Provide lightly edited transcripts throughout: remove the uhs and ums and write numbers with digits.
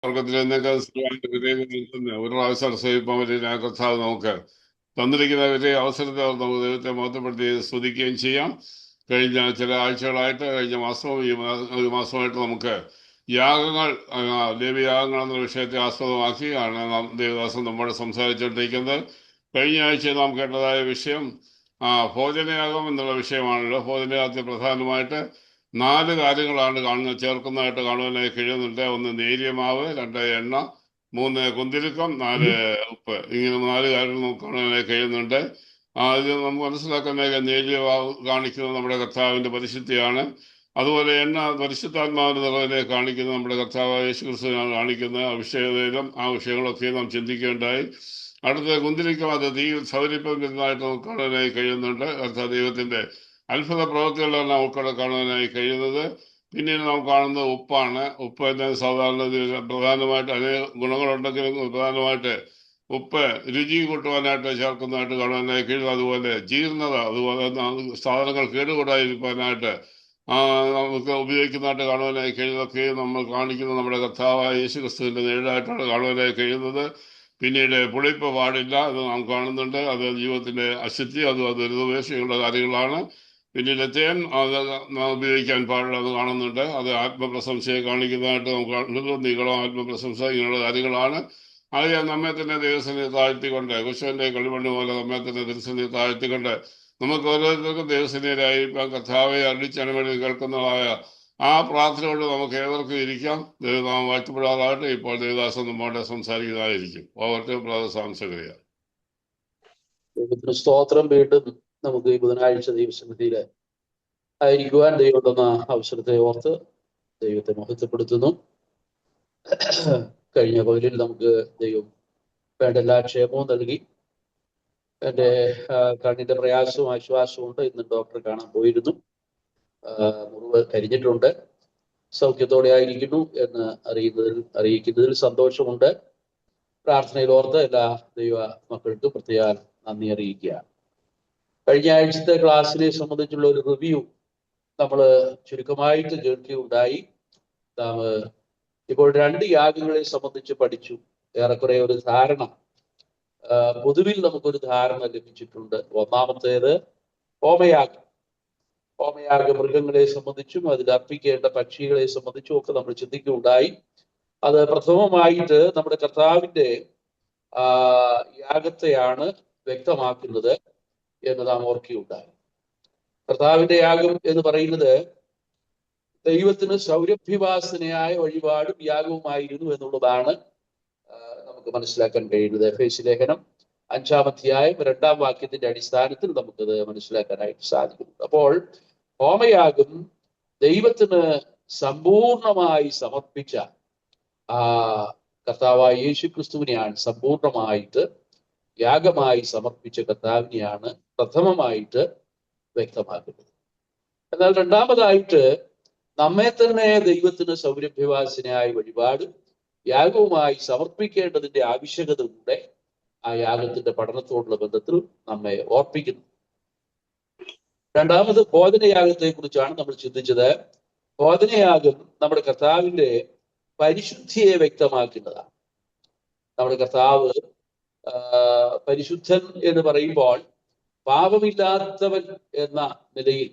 സ്വർഗത്തിൽ എന്നൊക്കെ നിൽക്കുന്ന ഒരു പ്രാവശ്യം സേവിപ്പാൻ പറ്റിയ കർത്താവ് നമുക്ക് തന്നിരിക്കുന്ന വലിയ അവസരത്തെ ഓർത്ത് നമുക്ക് ദൈവത്തെ മഹത്വപ്പെടുത്തി സ്തുതിക്കുകയും ചെയ്യാം. കഴിഞ്ഞ ചില ആഴ്ചകളായിട്ട്, കഴിഞ്ഞ മാസവും ഒരു മാസമായിട്ട് നമുക്ക് യാഗങ്ങൾ, ദേവയാഗങ്ങൾ എന്ന വിഷയത്തെ ആസ്പദമാക്കി ആണ് ദേവദാസൻ നമ്മോട് സംസാരിച്ചുകൊണ്ടിരിക്കുന്നത്. കഴിഞ്ഞ ആഴ്ച നാം കേട്ടതായ വിഷയം ഭോജനയാഗം എന്നുള്ള വിഷയമാണല്ലോ. ഭോജനയാഗത്തിൽ പ്രധാനമായിട്ട് 4 കാര്യങ്ങളാണ് ചേർക്കുന്നതായിട്ട് കാണുവാനായി കഴിയുന്നുണ്ട്. 1 നേരിയ മാവ്, 2 എണ്ണ, 3 കുന്തിരുക്കം, 4 ഉപ്പ്. ഇങ്ങനെ 4 കാര്യങ്ങൾ നമുക്ക് കാണുവാനായി കഴിയുന്നുണ്ട്. ഇത് നമുക്ക് മനസ്സിലാക്കാനായി നേരിയ മാവ് കാണിക്കുന്നത് നമ്മുടെ കർത്താവിന്റെ പരിശുദ്ധിയാണ്. അതുപോലെ എണ്ണ പരിശുദ്ധാത്മാവിന്റെ നിറവിനെ കാണിക്കുന്നത് നമ്മുടെ കർത്താവായ യേശു ക്രിസ്തുവിനാണ് കാണിക്കുന്നത്. അഭിഷേകതയിലും ആ വിഷയങ്ങളൊക്കെ നാം ചിന്തിക്കേണ്ടായി. അടുത്ത കുന്തിരിക്കം, അത് തീ സൗരിപ്പമായിട്ട് നമുക്ക് കാണാനായി കഴിയുന്നുണ്ട്. അർത്ഥാത് ദൈവത്തിന്റെ അത്ഭുത പ്രവൃത്തികളെല്ലാം നമുക്കവിടെ കാണാനായി കഴിയുന്നത്. പിന്നീട് നാം കാണുന്നത് ഉപ്പാണ്. ഉപ്പ് എന്ന സാധാരണ പ്രധാനമായിട്ട് അനേക ഗുണങ്ങളുണ്ടെങ്കിലും പ്രധാനമായിട്ട് ഉപ്പ് രുചി കൂട്ടുവാനായിട്ട് ചേർക്കുന്നതായിട്ട് കാണാനായി കഴിയുന്നു. അതുപോലെ ജീർണത, അതുപോലെ സാധനങ്ങൾ കേടുകൂടാതിരിക്കാനായിട്ട് നമുക്ക് ഉപയോഗിക്കുന്നതായിട്ട് കാണുവാനായി കഴിയുന്നതൊക്കെ നമ്മൾ കാണിക്കുന്നത് നമ്മുടെ കർത്താവായ യേശു ക്രിസ്തുവിന്റെ നേരിടായിട്ടാണ് കാണുവാനായി കഴിയുന്നത്. പിന്നീട് പുളിപ്പ് പാടില്ല, അത് നാം കാണുന്നുണ്ട്. അത് ജീവിതത്തിന്റെ അശുദ്ധി, അത് ദുരിതപേക്ഷയുള്ള കാര്യങ്ങളാണ്. പിന്നീട് തേൻ ഉപയോഗിക്കാൻ പാടില്ല, അത് കാണുന്നുണ്ട്. അത് ആത്മപ്രശംസയെ കാണിക്കുന്നതായിട്ട് നമുക്ക് കാണുന്നത്. നീളം, ആത്മപ്രശംസ, ഇങ്ങനെയുള്ള കാര്യങ്ങളാണ്. ആകെ നമ്മെ തന്നെ ദൈവസന്നിധി താഴ്ത്തിക്കൊണ്ട്, കുശവന്റെ കളിമണ്ണ് പോലെ നമ്മെ തന്നെ ദൈവസന്നിധി താഴ്ത്തിക്കൊണ്ട് നമുക്ക് ഓരോരുത്തർക്കും ദൈവസന്നിധിയിലായിരിക്കാൻ കർത്താവെ അടിച്ചണവേണ്ടി കേൾക്കുന്നതായ ആ പ്രാർത്ഥന കൊണ്ട് നമുക്ക് ഏവർക്കും ഇരിക്കാം. ദൈവനാമം വാഴ്ത്തപ്പെടാറായിട്ട് ഇപ്പോൾ ദേവദാസൻ നമ്മോട് സംസാരിക്കുന്നതായിരിക്കും. ഓവർട്ട് ബ്രദർ സാംസകരിയ. സ്തോത്രം. വീണ്ടും നമുക്ക് ഈ ബുധനാഴ്ച ദൈവസന്നിധിയില് ആയിരിക്കുവാൻ ദൈവം തന്ന അവസരത്തെ ഓർത്ത് ദൈവത്തെ മഹത്വപ്പെടുത്തുന്നു. കഴിഞ്ഞ പകലിൽ നമുക്ക് ദൈവം വേണ്ട എല്ലാ ക്ഷേമവും നൽകി. എൻ്റെ കണ്ണിന്റെ പ്രയാസവും ആശ്വാസവും ഉണ്ട്. ഇന്ന് ഡോക്ടറെ കാണാൻ പോയിരുന്നു. മുറിവ് കരിഞ്ഞിട്ടുണ്ട്. സൗഖ്യത്തോടെ ആയിരിക്കുന്നു എന്ന് അറിയിക്കുന്നതിൽ സന്തോഷമുണ്ട്. പ്രാർത്ഥനയിൽ ഓർത്ത് എല്ലാ ദൈവ മക്കൾക്കും പ്രത്യേകം നന്ദി അറിയിക്കുകയാണ്. കഴിഞ്ഞ ആഴ്ചത്തെ ക്ലാസ്സിനെ സംബന്ധിച്ചുള്ള ഒരു റിവ്യൂ നമ്മൾ ചുരുക്കമായിട്ട് കേൾക്കുകയുണ്ടായി. നാം ഇപ്പോൾ 2 യാഗങ്ങളെ സംബന്ധിച്ച് പഠിച്ചു. ഏറെക്കുറെ ഒരു ധാരണ, പൊതുവിൽ നമുക്കൊരു ധാരണ ലഭിച്ചിട്ടുണ്ട്. ഒന്നാമത്തേത് ഹോമയാഗം. ഹോമയാഗ മൃഗങ്ങളെ സംബന്ധിച്ചും അതിൽ അർപ്പിക്കേണ്ട പക്ഷികളെ സംബന്ധിച്ചും ഒക്കെ നമ്മൾ ചിന്തിക്കുകയുണ്ടായി. അത് പ്രഥമമായിട്ട് നമ്മുടെ കർത്താവിന്റെ യാഗത്തെയാണ് വ്യക്തമാക്കുന്നത് എന്ന് നാം ഓർക്കുകയുണ്ടായി. കർത്താവിന്റെ യാഗം എന്ന് പറയുന്നത് ദൈവത്തിന് സൗരഭ്യവാസനയായ വഴിപാടും യാഗവുമായിരുന്നു എന്നുള്ളതാണ് നമുക്ക് മനസ്സിലാക്കാൻ കഴിയുന്നത്. എഫേസ്യ ലേഖനം 5-ാം അധ്യായം 2-ാം വാക്യത്തിന്റെ അടിസ്ഥാനത്തിൽ നമുക്കത് മനസ്സിലാക്കാനായിട്ട് സാധിക്കും. അപ്പോൾ ഹോമയാഗം ദൈവത്തിന് സമ്പൂർണമായി സമർപ്പിച്ച കർത്താവായ യേശു ക്രിസ്തുവിനെയാണ്, സമ്പൂർണമായിട്ട് യാഗമായി സമർപ്പിച്ച കർത്താവിനെയാണ് പ്രഥമമായിട്ട് വ്യക്തമാക്കുന്നത്. എന്നാൽ രണ്ടാമതായിട്ട് നമ്മെ തന്നെ ദൈവത്തിന് സൗരഭ്യവാസനയായ വഴിപാട് യാഗവുമായി സമർപ്പിക്കേണ്ടതിന്റെ ആവശ്യകത കൂടെ ആ യാഗത്തിന്റെ പഠനത്തോടുള്ള ബന്ധത്തിൽ നമ്മെ ഓർപ്പിക്കുന്നു. രണ്ടാമത് ഭോജനയാഗത്തെ കുറിച്ചാണ് നമ്മൾ ചിന്തിച്ചത്. ഭോജനയാഗം നമ്മുടെ കർത്താവിന്റെ പരിശുദ്ധിയെ വ്യക്തമാക്കുന്നതാണ്. നമ്മുടെ കർത്താവ് പരിശുദ്ധൻ എന്ന് പറയുമ്പോൾ പാപമില്ലാത്തവൻ എന്ന നിലയിൽ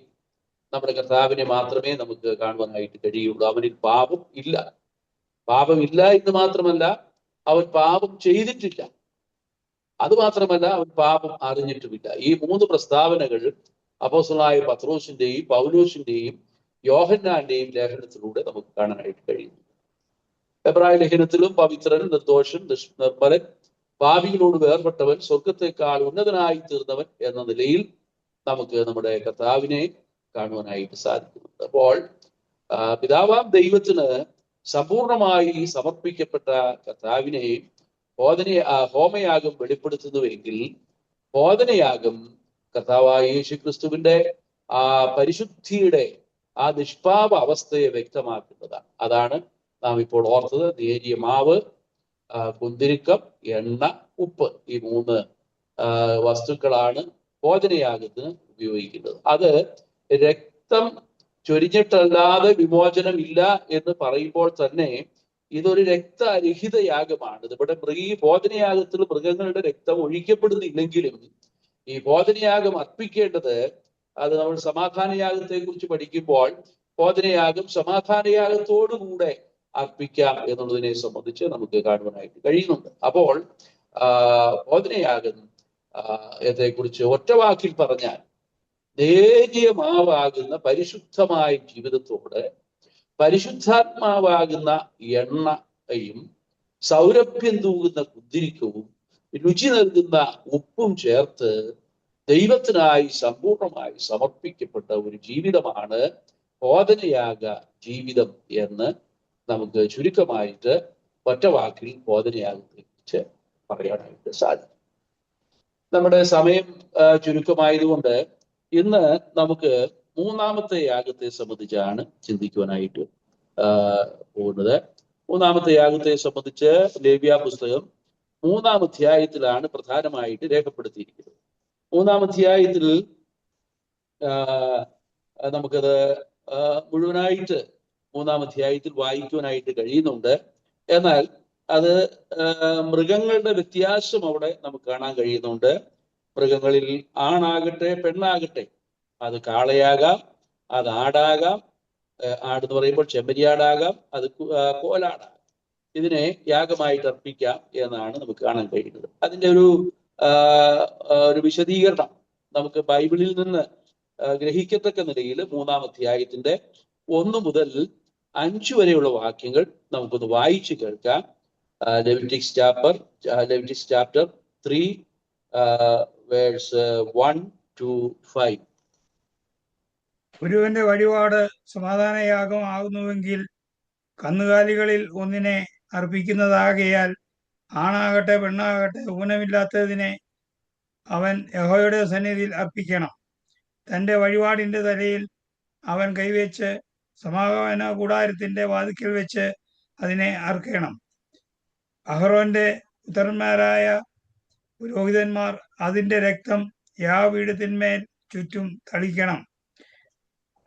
നമ്മുടെ കർത്താവിനെ മാത്രമേ നമുക്ക് കാണുവാനായിട്ട് കഴിയുള്ളൂ. അവനിൽ പാപം ഇല്ല. പാപമില്ല എന്ന് മാത്രമല്ല, അവൻ പാപം ചെയ്തിട്ടില്ല. അതുമാത്രമല്ല, അവൻ പാപം അറിഞ്ഞിട്ടുമില്ല. ഈ 3 പ്രസ്താവനകൾ അപ്പോസ്തലനായ പത്രോസിന്റെയും പൗലോസിന്റെയും യോഹന്നാന്റെയും ലേഖനത്തിലൂടെ നമുക്ക് കാണാനായിട്ട് കഴിയുന്നു. എബ്രായ ലേഖനത്തിലും പവിത്രൻ, നിർദോഷൻ, നിർമ്മലൻ, പാപികളോട് വേർപെട്ടവൻ, സ്വർഗത്തെക്കാൾ ഉന്നതനായി തീർന്നവൻ എന്ന നിലയിൽ നമുക്ക് നമ്മുടെ കർത്താവിനെ കാണുവാനായിട്ട് സാധിക്കുന്നുണ്ട്. അപ്പോൾ പിതാവാം ദൈവത്തിന് സമ്പൂർണമായി സമർപ്പിക്കപ്പെട്ട കർത്താവിനെ ഹോമയാഗം വെളിപ്പെടുത്തുന്നുവെങ്കിൽ, ഭോജനയാഗം കർത്താവായ യേശു ക്രിസ്തുവിന്റെ പരിശുദ്ധിയുടെ നിഷ്പാപ അവസ്ഥയെ വ്യക്തമാക്കുന്നതാണ്. അതാണ് നാം ഇപ്പോൾ ഓർത്തത്. നേരിയ മാവ്, കുന്തിരുക്കം, എണ്ണ, ഉപ്പ്, ഈ 3 വസ്തുക്കളാണ് ഭോജനയാഗത്തിന് ഉപയോഗിക്കുന്നത്. അത് രക്തം ചൊരിഞ്ഞിട്ടല്ലാതെ വിമോചനം ഇല്ല എന്ന് പറയുമ്പോൾ തന്നെ ഇതൊരു രക്തരഹിത യാഗമാണ്. ഇവിടെ ഈ ഭോജനയാഗത്തിൽ മൃഗങ്ങളുടെ രക്തം ഒഴിക്കപ്പെടുന്നില്ലെങ്കിലും ഈ ഭോജനയാഗം അർപ്പിക്കേണ്ടത്, അത് നമ്മൾ സമാധാനയാഗത്തെ കുറിച്ച് പഠിക്കുമ്പോൾ ഭോജനയാഗം സമാധാനയാഗത്തോടുകൂടെ അർപ്പിക്കാം എന്നുള്ളതിനെ സംബന്ധിച്ച് നമുക്ക് കാണുവാനായിട്ട് കഴിയുന്നുണ്ട്. അപ്പോൾ ഭോജനയാഗം ത്തെക്കുറിച്ച് ഒറ്റ വാക്കിൽ പറഞ്ഞാൽ നേരിയമാവാകുന്ന പരിശുദ്ധമായ ജീവിതത്തോട് പരിശുദ്ധാത്മാവാകുന്ന എണ്ണയും സൗരഭ്യം തൂകുന്ന കുന്തിരിക്കവും രുചി നൽകുന്ന ഉപ്പും ചേർത്ത് ദൈവത്തിനായി സമ്പൂർണമായി സമർപ്പിക്കപ്പെട്ട ഒരു ജീവിതമാണ് ഭോജനയാഗ ജീവിതം എന്ന് നമുക്ക് ചുരുക്കമായിട്ട് ഒറ്റ വാക്കിൽ ഭോജനയാഗത്തെ കുറിച്ച് പറയാനായിട്ട് സാധിക്കും. നമ്മുടെ സമയം ചുരുക്കമായതുകൊണ്ട് ഇന്ന് നമുക്ക് മൂന്നാമത്തെ യാഗത്തെ സംബന്ധിച്ചാണ് ചിന്തിക്കുവാനായിട്ട് പോകുന്നത്. മൂന്നാമത്തെ യാഗത്തെ സംബന്ധിച്ച് ലേവ്യ പുസ്തകം 3-ാം അധ്യായത്തിലാണ് പ്രധാനമായിട്ട് രേഖപ്പെടുത്തിയിരിക്കുന്നത്. 3-ാം അധ്യായത്തിൽ നമുക്കത് മുഴുവനായിട്ട് 3-ാം അധ്യായത്തിൽ വായിക്കുവാനായിട്ട് കഴിയുന്നുണ്ട്. എന്നാൽ അത് മൃഗങ്ങളുടെ വ്യത്യാസം അവിടെ നമുക്ക് കാണാൻ കഴിയുന്നുണ്ട്. മൃഗങ്ങളിൽ ആണാകട്ടെ പെണ്ണാകട്ടെ, അത് കാളയാകാം, അത് ആടാകാം, ആടെന്ന് പറയുമ്പോൾ ചെമ്മരിയാടാകാം, അത് കോലാടാകാം, ഇതിനെ യാഗമായിട്ട് അർപ്പിക്കാം എന്നാണ് നമുക്ക് കാണാൻ കഴിയുന്നത്. അതിൻ്റെ ഒരു വിശദീകരണം നമുക്ക് ബൈബിളിൽ നിന്ന് ഗ്രഹിക്കത്തക്ക നിലയിൽ 3-ാം അധ്യായത്തിന്റെ 1 മുതൽ 5 വരെയുള്ള വാക്യങ്ങൾ നമുക്കൊന്ന് വായിച്ചു കേൾക്കാം. Leviticus chapter 3 verse 1 to 5. ഒരുവന്റെ വഴിപാട് സമാധാനയാഗം ആകുന്നുവെങ്കിൽ കന്നുകാലികളിൽ ഒന്നിനെ അർപ്പിക്കുന്നതാകയാൽ ആണാകട്ടെ പെണ്ണാകട്ടെ ഊനമില്ലാത്തതിനെ അവൻ യഹോവയുടെ സന്നിധിയിൽ അർപ്പിക്കണം. തൻ്റെ വഴിപാടിൻ്റെ തലയിൽ അവൻ കൈവച്ച് സമാഗമന കൂടാരത്തിൻ്റെ വാതിക്കൽ വെച്ച് അതിനെ അറുക്കണം. അഹറോന്റെ പുത്രന്മാരായ പുരോഹിതന്മാർ അതിൻ്റെ രക്തം യാഗപീഠത്തിന്മേൽ ചുറ്റും തളിക്കണം.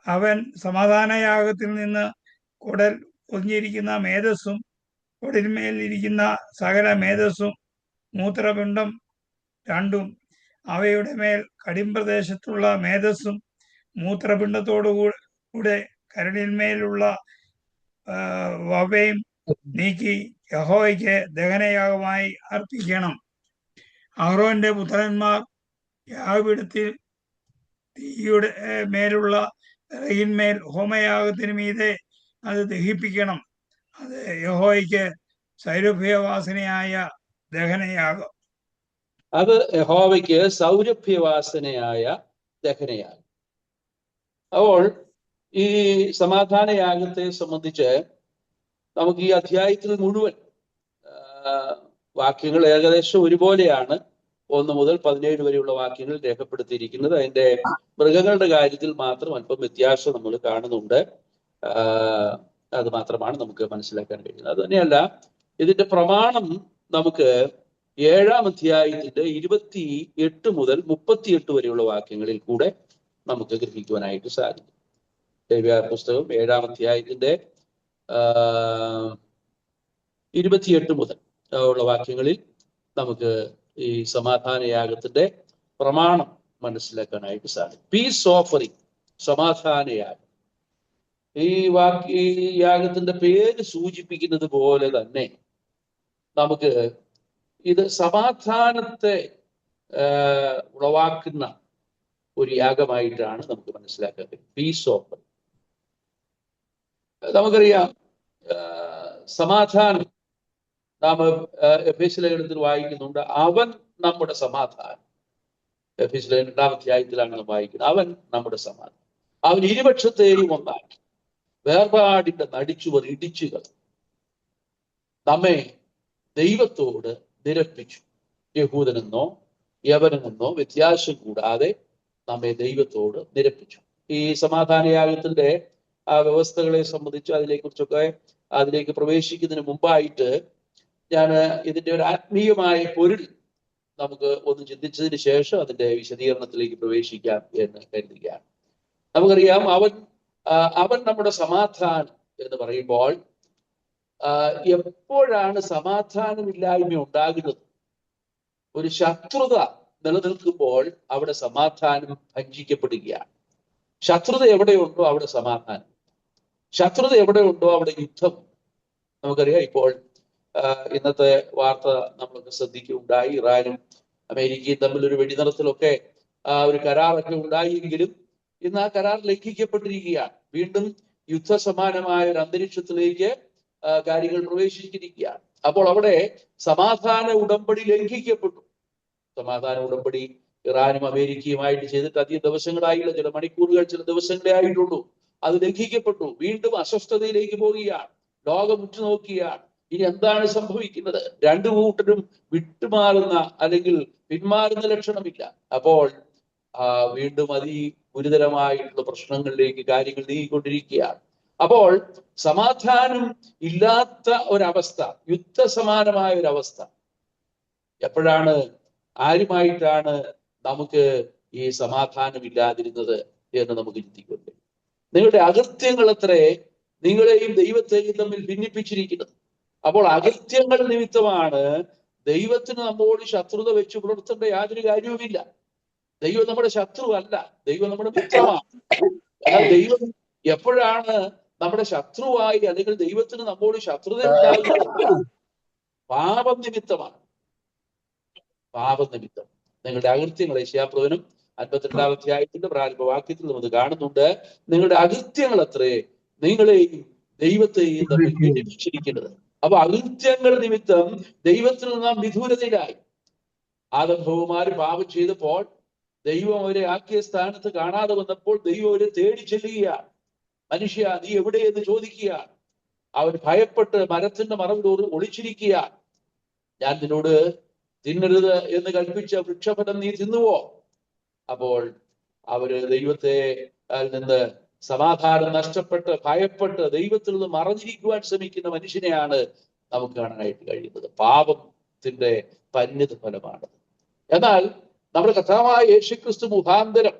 അവൻ സമാധാനയാഗത്തിൽ നിന്ന് കുടൽ ഒന്നിരിക്കുന്ന മേധസ്സും കുടലിന്മേൽ ഇരിക്കുന്ന സകല മേധസ്സും മൂത്രപിണ്ഡം രണ്ടും അവയുടെ മേൽ കടിമ്പ്രദേശത്തുള്ള മേധസ്സും മൂത്രപിണ്ഡത്തോടുകൂടെ കരടിന്മേലുള്ള വവയും നീക്കി യഹോവയ്ക്ക് ദഹനയാഗമായി അർപ്പിക്കണം. അഹ്റോന്റെ പുത്രന്മാർ യാഗപീഠത്തിൽ തീയുടെ മേലുള്ള വിറകിന്മേൽ ഹോമയാഗത്തിന് മീതെ അത് ദഹിപ്പിക്കണം. അത് യഹോവയ്ക്ക് സൗരഭ്യവാസനയായ ദഹനയാഗം. അത് യഹോവയ്ക്ക് സൗരഭ്യവാസനയായ ദഹനയാഗം. അപ്പോൾ ഈ സമാധാനയാഗത്തെ സംബന്ധിച്ച് നമുക്ക് ഈ അധ്യായത്തിൽ മുഴുവൻ വാക്യങ്ങൾ ഏകദേശം ഒരുപോലെയാണ് 1 മുതൽ 17 വരെയുള്ള വാക്യങ്ങൾ രേഖപ്പെടുത്തിയിരിക്കുന്നത്. അതിന്റെ മൃഗങ്ങളുടെ കാര്യത്തിൽ മാത്രം അല്പം വ്യത്യാസം നമ്മൾ കാണുന്നുണ്ട്. അത് മാത്രമാണ് നമുക്ക് മനസ്സിലാക്കാൻ കഴിയുന്നത്. അത് തന്നെയല്ല, ഇതിന്റെ പ്രമാണം നമുക്ക് 7-ാം അധ്യായത്തിന്റെ 28 മുതൽ 38 വരെയുള്ള വാക്യങ്ങളിൽ കൂടെ നമുക്ക് ഗ്രഹിക്കുവാനായിട്ട് സാധിക്കും. ലേവ്യ പുസ്തകം 7-ാം അധ്യായത്തിന്റെ 28 മുതൽ ഉള്ള വാക്യങ്ങളിൽ നമുക്ക് ഈ സമാധാനയാഗത്തിന്റെ പ്രമാണം മനസ്സിലാക്കാനായിട്ട് സാധിക്കും. പീസ് ഓഫറിങ്, സമാധാനയാഗം. ഈ യാഗത്തിന്റെ പേര് സൂചിപ്പിക്കുന്നത് പോലെ തന്നെ നമുക്ക് ഇത് സമാധാനത്തെ ഉളവാക്കുന്ന ഒരു യാഗമായിട്ടാണ് നമുക്ക് മനസ്സിലാക്കാൻ കഴിയും. Peace offering. നമുക്കറിയാം, സമാധാനം നാം എഫേസ്യ ലേഖനത്തിൽ വായിക്കുന്നുണ്ട്. അവൻ നമ്മുടെ സമാധാനം. എഫേസ്യ ലേഖനം 2-ാം അധ്യായത്തിലാണ് നാം വായിക്കുന്നത്. അവൻ നമ്മുടെ സമാധാനം. അവൻ ഇരുപക്ഷത്തെയും ഒന്നാക്കി വേർപാടിന്റെ നടിച്ചുവർ ഇടിച്ചുകൾ നമ്മെ ദൈവത്തോട് നിരപ്പിച്ചു. യഹൂദനെന്നോ യവനെന്നോ വ്യത്യാസം കൂടാതെ നമ്മെ ദൈവത്തോട് നിരപ്പിച്ചു. ഈ സമാധാനയാഗത്തിന്റെ ആ വ്യവസ്ഥകളെ സംബന്ധിച്ച് അതിലേക്ക് പ്രവേശിക്കുന്നതിന് മുമ്പായിട്ട് ഞാൻ ഇതിന്റെ ഒരു ആത്മീയമായ പൊരുൾ നമുക്ക് ഒന്ന് ചിന്തിച്ചതിന് ശേഷം അതിന്റെ വിശദീകരണത്തിലേക്ക് പ്രവേശിക്കാം എന്ന് കരുതുകയാണ്. നമുക്കറിയാം, അവൻ നമ്മുടെ സമാധാനം എന്ന് പറയുമ്പോൾ എപ്പോഴാണ് സമാധാനമില്ലായ്മ ഉണ്ടാകുന്നത്? ഒരു ശത്രുത നിലനിൽക്കുമ്പോൾ അവിടെ സമാധാനം ഭഞ്ജിക്കപ്പെടുകയാണ്. ശത്രുത എവിടെയുണ്ടോ അവിടെ സമാധാനം, ശത്രുത എവിടെയുണ്ടോ അവിടെ യുദ്ധം. നമുക്കറിയാം, ഇപ്പോൾ ഇന്നത്തെ വാർത്ത നമ്മളൊക്കെ ശ്രദ്ധിക്കുകയുണ്ടായി. ഇറാനും അമേരിക്കയും തമ്മിൽ ഒരു വെടിനിർത്തലൊക്കെ ഒരു കരാറൊക്കെ ഉണ്ടായെങ്കിലും ഇന്ന് ആ കരാർ ലംഘിക്കപ്പെട്ടിരിക്കുകയാണ്. വീണ്ടും യുദ്ധസമാനമായ ഒരു അന്തരീക്ഷത്തിലേക്ക് കാര്യങ്ങൾ പ്രവേശിച്ചിരിക്കുകയാണ്. അപ്പോൾ അവിടെ സമാധാന ഉടമ്പടി ലംഘിക്കപ്പെട്ടു. സമാധാന ഉടമ്പടി ഇറാനും അമേരിക്കയുമായിട്ട് ചെയ്തിട്ട് അധികം ദിവസങ്ങളായില്ല, ചില മണിക്കൂറുകൾ, ചില ദിവസങ്ങളെ ആയിട്ടുള്ളൂ. അത് ലംഘിക്കപ്പെട്ടു. വീണ്ടും അസ്വസ്ഥതയിലേക്ക് പോവുകയാണ്. ലോകം ഉറ്റുനോക്കുകയാണ്. ഇനി എന്താണ് സംഭവിക്കുന്നത്? രണ്ടു കൂട്ടരും വിട്ടുമാറുന്ന അല്ലെങ്കിൽ പിന്മാറുന്ന ലക്ഷണമില്ല. അപ്പോൾ വീണ്ടും ഗുരുതരമായിട്ടുള്ള പ്രശ്നങ്ങളിലേക്ക് കാര്യങ്ങൾ നീങ്ങിക്കൊണ്ടിരിക്കുകയാണ്. അപ്പോൾ സമാധാനം ഇല്ലാത്ത ഒരവസ്ഥ, യുദ്ധസമാനമായ ഒരവസ്ഥ എപ്പോഴാണ്, ആരുമായിട്ടാണ് നമുക്ക് ഈ സമാധാനം ഇല്ലാതിരുന്നത് എന്ന് നമുക്ക് ചിന്തിക്കുന്നുണ്ട്. നിങ്ങളുടെ അകൃത്യങ്ങൾ അത്രേ നിങ്ങളെയും ദൈവത്തെയും തമ്മിൽ ഭിന്നിപ്പിച്ചിരിക്കുന്നത്. അപ്പോൾ അകൃത്യങ്ങൾ നിമിത്തമാണ് ദൈവത്തിന് നമ്മോട് ശത്രുത വെച്ച് പുലർത്തേണ്ട യാതൊരു കാര്യവുമില്ല. ദൈവം നമ്മുടെ ശത്രുവല്ല, ദൈവം നമ്മുടെ മിത്രമാണ്. എന്നാൽ ദൈവം എപ്പോഴാണ് നമ്മുടെ ശത്രുവായി അല്ലെങ്കിൽ ദൈവത്തിന് നമ്മോട് ശത്രുത ഉണ്ടാകുന്നത്? പാപം നിമിത്തമാണ്. പാപനിമിത്തം. നിങ്ങളുടെ അകൃത്യങ്ങൾ യെശയ്യാപ്രവചനം 52-ാം അധ്യായത്തിന്റെ പ്രാരംഭ വാക്യത്തിൽ നമുക്ക് കാണുന്നുണ്ട്. നിങ്ങളുടെ അകൃത്യങ്ങൾ അത്രേ നിങ്ങളെയും ദൈവത്തെയും തമ്മിൽ ഭിന്നിപ്പിച്ചിരിക്കുന്നത്. അപ്പൊ അകൃത്യങ്ങൾ നിമിത്തം ദൈവത്തിൽ നാം വിദൂരതയിലായി. ആദം ഹവ്വമാര് പാപം ചെയ്തപ്പോൾ ദൈവം അവരെ ആക്കിയ സ്ഥാനത്ത് കാണാതെ വന്നപ്പോൾ ദൈവം അവരെ തേടി ചെല്ലുകയാണ്. മനുഷ്യ, നീ എവിടെയെന്ന് ചോദിക്കുകയാണ്. അവർ ഭയപ്പെട്ട് മരത്തിന്റെ മറവിൽ ഒളിച്ചിരിക്കുകയാണ്. ഞാൻ നിന്നോട് തിന്നരുത് എന്ന് കൽപ്പിച്ച വൃക്ഷഫലം നീ തിന്നുവോ? അപ്പോൾ അവര് ദൈവത്തെ നിന്ന് സമാധാനം നഷ്ടപ്പെട്ട് ഭയപ്പെട്ട് ദൈവത്തിൽ നിന്ന് മറഞ്ഞിരിക്കുവാൻ ശ്രമിക്കുന്ന മനുഷ്യനെയാണ് നമുക്ക് കാണാനായിട്ട് കഴിയുന്നത്. പാപത്തിന്റെ പരിണിത ഫലമാണ്. എന്നാൽ നമ്മുടെ കർത്താവായ യേശുക്രിസ്തു മുഖാന്തരം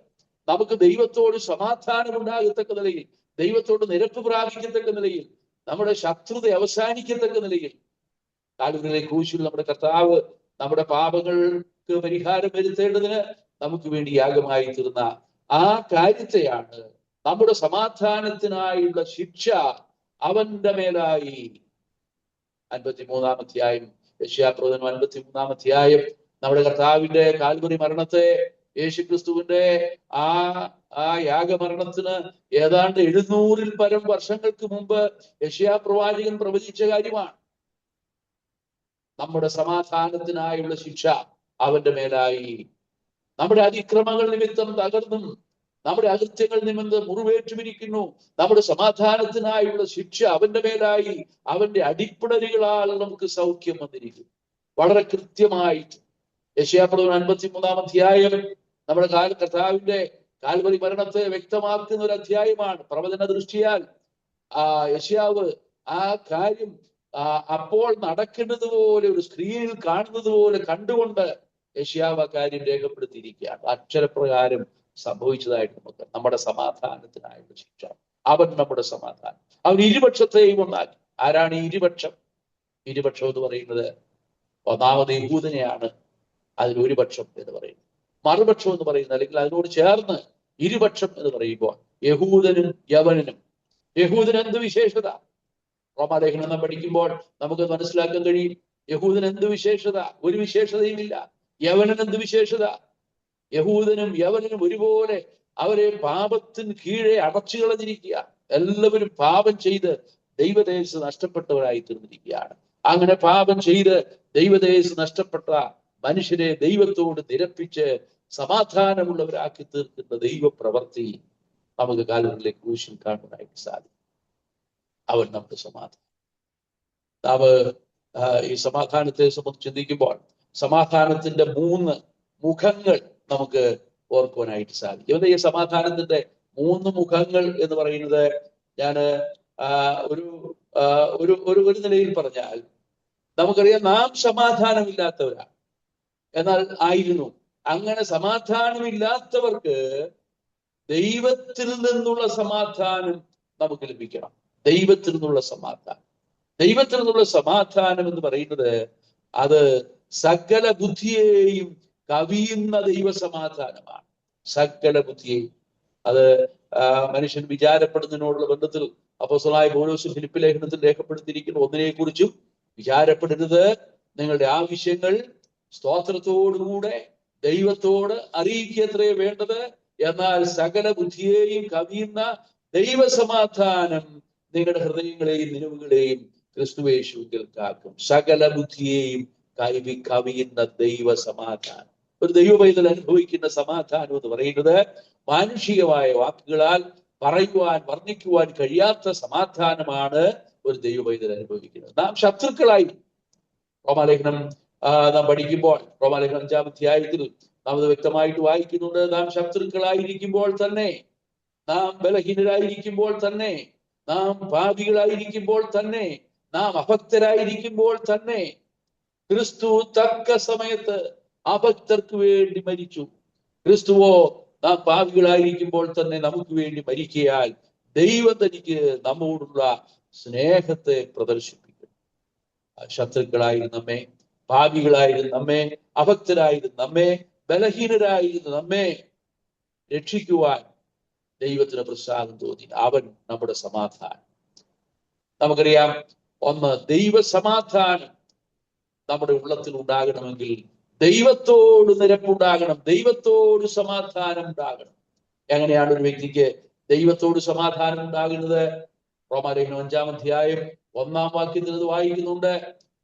നമുക്ക് ദൈവത്തോട് സമാധാനം ഉണ്ടാകത്തക്ക നിലയിൽ, ദൈവത്തോട് നിരപ്പ് പ്രാപിക്കത്തക്ക നിലയിൽ, നമ്മുടെ ശത്രുത അവസാനിക്കത്തക്ക നിലയിൽ കാൽവരിയിലെ ക്രൂശിൽ നമ്മുടെ കർത്താവ് നമ്മുടെ പാപങ്ങൾക്ക് പരിഹാരം വരുത്തേണ്ടതിന് നമുക്ക് വേണ്ടി യാഗമായി തീർന്ന ആ കാര്യത്തെയാണ് നമ്മുടെ സമാധാനത്തിനായുള്ള ശിക്ഷ അവന്റെ മേലായി. 53-ാം അധ്യായം, യെശയ്യാപ്രവചനം 53-ാം അധ്യായം നമ്മുടെ കർത്താവിന്റെ കാൽവരി മരണത്തെ, യേശുക്രിസ്തുവിന്റെ ആ യാഗമരണത്തിന് ഏതാണ്ട് 700-ൽ പരം വർഷങ്ങൾക്ക് മുമ്പ് യെശയ്യാപ്രവാചകൻ പ്രവചിച്ച കാര്യമാണ്. നമ്മുടെ സമാധാനത്തിനായുള്ള ശിക്ഷ അവന്റെ മേലായി. നമ്മുടെ അതിക്രമങ്ങൾ നിമിത്തം തകർന്നും നമ്മുടെ അകൃത്യങ്ങൾ നിമിത്തം മുറിവേറ്റുമിരിക്കുന്നു. നമ്മുടെ സമാധാനത്തിനായുള്ള ശിക്ഷ അവന്റെ മേലായി. അവന്റെ അടിപ്പിടലുകളാൽ നമുക്ക് സൗഖ്യം വന്നിരിക്കും. വളരെ കൃത്യമായിട്ട് യെശയ്യാപ്രവചനം 53-ാം അധ്യായം നമ്മുടെ കർത്താവിന്റെ കാൽവരി മരണത്തെ വ്യക്തമാക്കുന്ന ഒരു അധ്യായമാണ്. പ്രവചന ദൃഷ്ടിയാൽ യെശയ്യാവ് ആ കാര്യം അപ്പോൾ നടക്കുന്നത് പോലെ, ഒരു സ്ക്രീനിൽ കാണുന്നത് പോലെ കണ്ടുകൊണ്ട് യെശയ്യാവ് ആ കാര്യം രേഖപ്പെടുത്തിയിരിക്കുകയാണ്. അക്ഷരപ്രകാരം സംഭവിച്ചതായിട്ട് നമുക്ക് നമ്മുടെ സമാധാനത്തിനായുള്ള ശിക്ഷ. അവൻ നമ്മുടെ സമാധാനം. അവൻ ഇരുപക്ഷത്തെയും ഒന്നാക്കി. ആരാണ് ഈ ഇരുപക്ഷം? ഇരുപക്ഷം എന്ന് പറയുന്നത് ഒന്നാമത് യഹൂദനെയാണ് അതിലൊരു പക്ഷം എന്ന് പറയുന്നത്. മറുപക്ഷം എന്ന് പറയുന്നത്, അല്ലെങ്കിൽ അതിനോട് ചേർന്ന് ഇരുപക്ഷം എന്ന് പറയുമ്പോൾ യഹൂദനും യവനനും. യഹൂദന് എന്ത് വിശേഷത? റോമാലേഖനം നാം പഠിക്കുമ്പോൾ നമുക്ക് മനസ്സിലാക്കാൻ കഴിയും. യഹൂദന് എന്ത് വിശേഷത? ഒരു വിശേഷതയുമില്ല. യവനൻ എന്ത് വിശേഷത? യഹൂദനും യവനനും ഒരുപോലെ അവരെ പാപത്തിന് കീഴെ അടച്ചു കളഞ്ഞിരിക്കുക. എല്ലാവരും പാപം ചെയ്ത് ദൈവതേജസ് നഷ്ടപ്പെട്ടവരായി തീർന്നിരിക്കുകയാണ്. അങ്ങനെ പാപം ചെയ്ത് ദൈവതേജസ് നഷ്ടപ്പെട്ട മനുഷ്യരെ ദൈവത്തോട് നിരപ്പിച്ച് സമാധാനമുള്ളവരാക്കി തീർക്കുന്ന ദൈവപ്രവൃത്തി നമുക്ക് കാൽവരിയിലെ ക്രൂശിൽ കാണുവാനായിട്ട് സാധിക്കും. അവൻ നമ്മുടെ സമാധാനം. നാം ഈ സമാധാനത്തെ സംബന്ധിച്ച് ചിന്തിക്കുമ്പോൾ സമാധാനത്തിന്റെ 3 മുഖങ്ങൾ നമുക്ക് ഓർക്കുവാനായിട്ട് സാധിക്കും. ഈ സമാധാനത്തിന്റെ 3 മുഖങ്ങൾ എന്ന് പറയുന്നത് ഞാൻ ഒരു നിലയിൽ പറഞ്ഞാൽ, നമുക്കറിയാം നാം സമാധാനമില്ലാത്തവരാണ്. എന്നാൽ ആയിരുന്നു അങ്ങനെ സമാധാനമില്ലാത്തവർക്ക് ദൈവത്തിൽ നിന്നുള്ള സമാധാനം നമുക്ക് ലഭിക്കണം. ദൈവത്തിൽ നിന്നുള്ള സമാധാനം. ദൈവത്തിൽ നിന്നുള്ള സമാധാനം എന്ന് പറയുന്നത് അത് സകല ബുദ്ധിയെയും കവിയുന്ന ദൈവസമാധാനമാണ്. സകല ബുദ്ധിയെയും. അത് മനുഷ്യൻ വിചാരപ്പെടുന്നതിനോടുള്ള ബന്ധത്തിൽ അപ്പോസ്തലനായ പൗലോസ് ഫിലിപ്പി ലേഖനത്തിൽ രേഖപ്പെടുത്തിയിരിക്കുന്ന ഒന്നിനെക്കുറിച്ചും വിചാരപ്പെടരുത്. നിങ്ങളുടെ ആവശ്യങ്ങൾ സ്തോത്രത്തോടുകൂടെ ദൈവത്തോട് അറിയിക്കത്രേ വേണ്ടത്. എന്നാൽ സകല ബുദ്ധിയെയും കവിയുന്ന ദൈവസമാധാനം നിങ്ങളുടെ ഹൃദയങ്ങളെയും നിലവുകളെയും ക്രിസ്തുയേശുവിൽ കാക്കും. സകല ബുദ്ധിയെയും കവിയുന്ന ദൈവസമാധാനം. ഒരു ദൈവപൈതൽ അനുഭവിക്കുന്ന സമാധാനം എന്ന് പറയുന്നത് മാനുഷികമായ വാക്കുകളാൽ പറയുവാൻ വർണ്ണിക്കുവാൻ കഴിയാത്ത സമാധാനമാണ് ഒരു ദൈവപൈതൽ അനുഭവിക്കുന്നത്. നാം ശത്രുക്കളായി റോമാലേഖനം നാം പഠിക്കുമ്പോൾ, റോമാലേഖനം 5-ാം അധ്യായത്തിൽ നാം അത് വ്യക്തമായിട്ട് വായിക്കുന്നുണ്ട്. നാം ശത്രുക്കളായിരിക്കുമ്പോൾ തന്നെ, നാം ബലഹീനരായിരിക്കുമ്പോൾ തന്നെ, നാം പാപികളായിരിക്കുമ്പോൾ തന്നെ, നാം അഭക്തരായിരിക്കുമ്പോൾ തന്നെ ക്രിസ്തു തക്ക സമയത്ത് അഭക്തർക്ക് വേണ്ടി മരിച്ചു. ക്രിസ്തുവോ നാം പാപികളായിരിക്കുമ്പോൾ തന്നെ നമുക്ക് വേണ്ടി മരിക്കയാൽ ദൈവം തനിക്ക് നമ്മോടുള്ള സ്നേഹത്തെ പ്രദർശിപ്പിക്കും. ശത്രുക്കളായിരുന്ന നമ്മെ, പാപികളായിരുന്ന നമ്മെ, അഭക്തരായിരുന്ന നമ്മെ, ബലഹീനരായിരുന്ന നമ്മെ രക്ഷിക്കുവാൻ ദൈവത്തിന് പ്രസാദം തോന്നി. അവൻ നമ്മുടെ സമാധാനം. നമുക്കറിയാം, ഒന്ന്, ദൈവസമാധാനം നമ്മുടെ ഉള്ളത്തിൽ ഉണ്ടാകണമെങ്കിൽ ദൈവത്തോട് നിരപ്പുണ്ടാകണം, ദൈവത്തോട് സമാധാനം ഉണ്ടാകണം. എങ്ങനെയാണ് ഒരു വ്യക്തിക്ക് ദൈവത്തോട് സമാധാനം ഉണ്ടാകുന്നത്? റോമാലേഖനം 5-ാം അധ്യായം 1-ാം വാക്യത്തിൽ ഇത് വായിക്കുന്നുണ്ട്.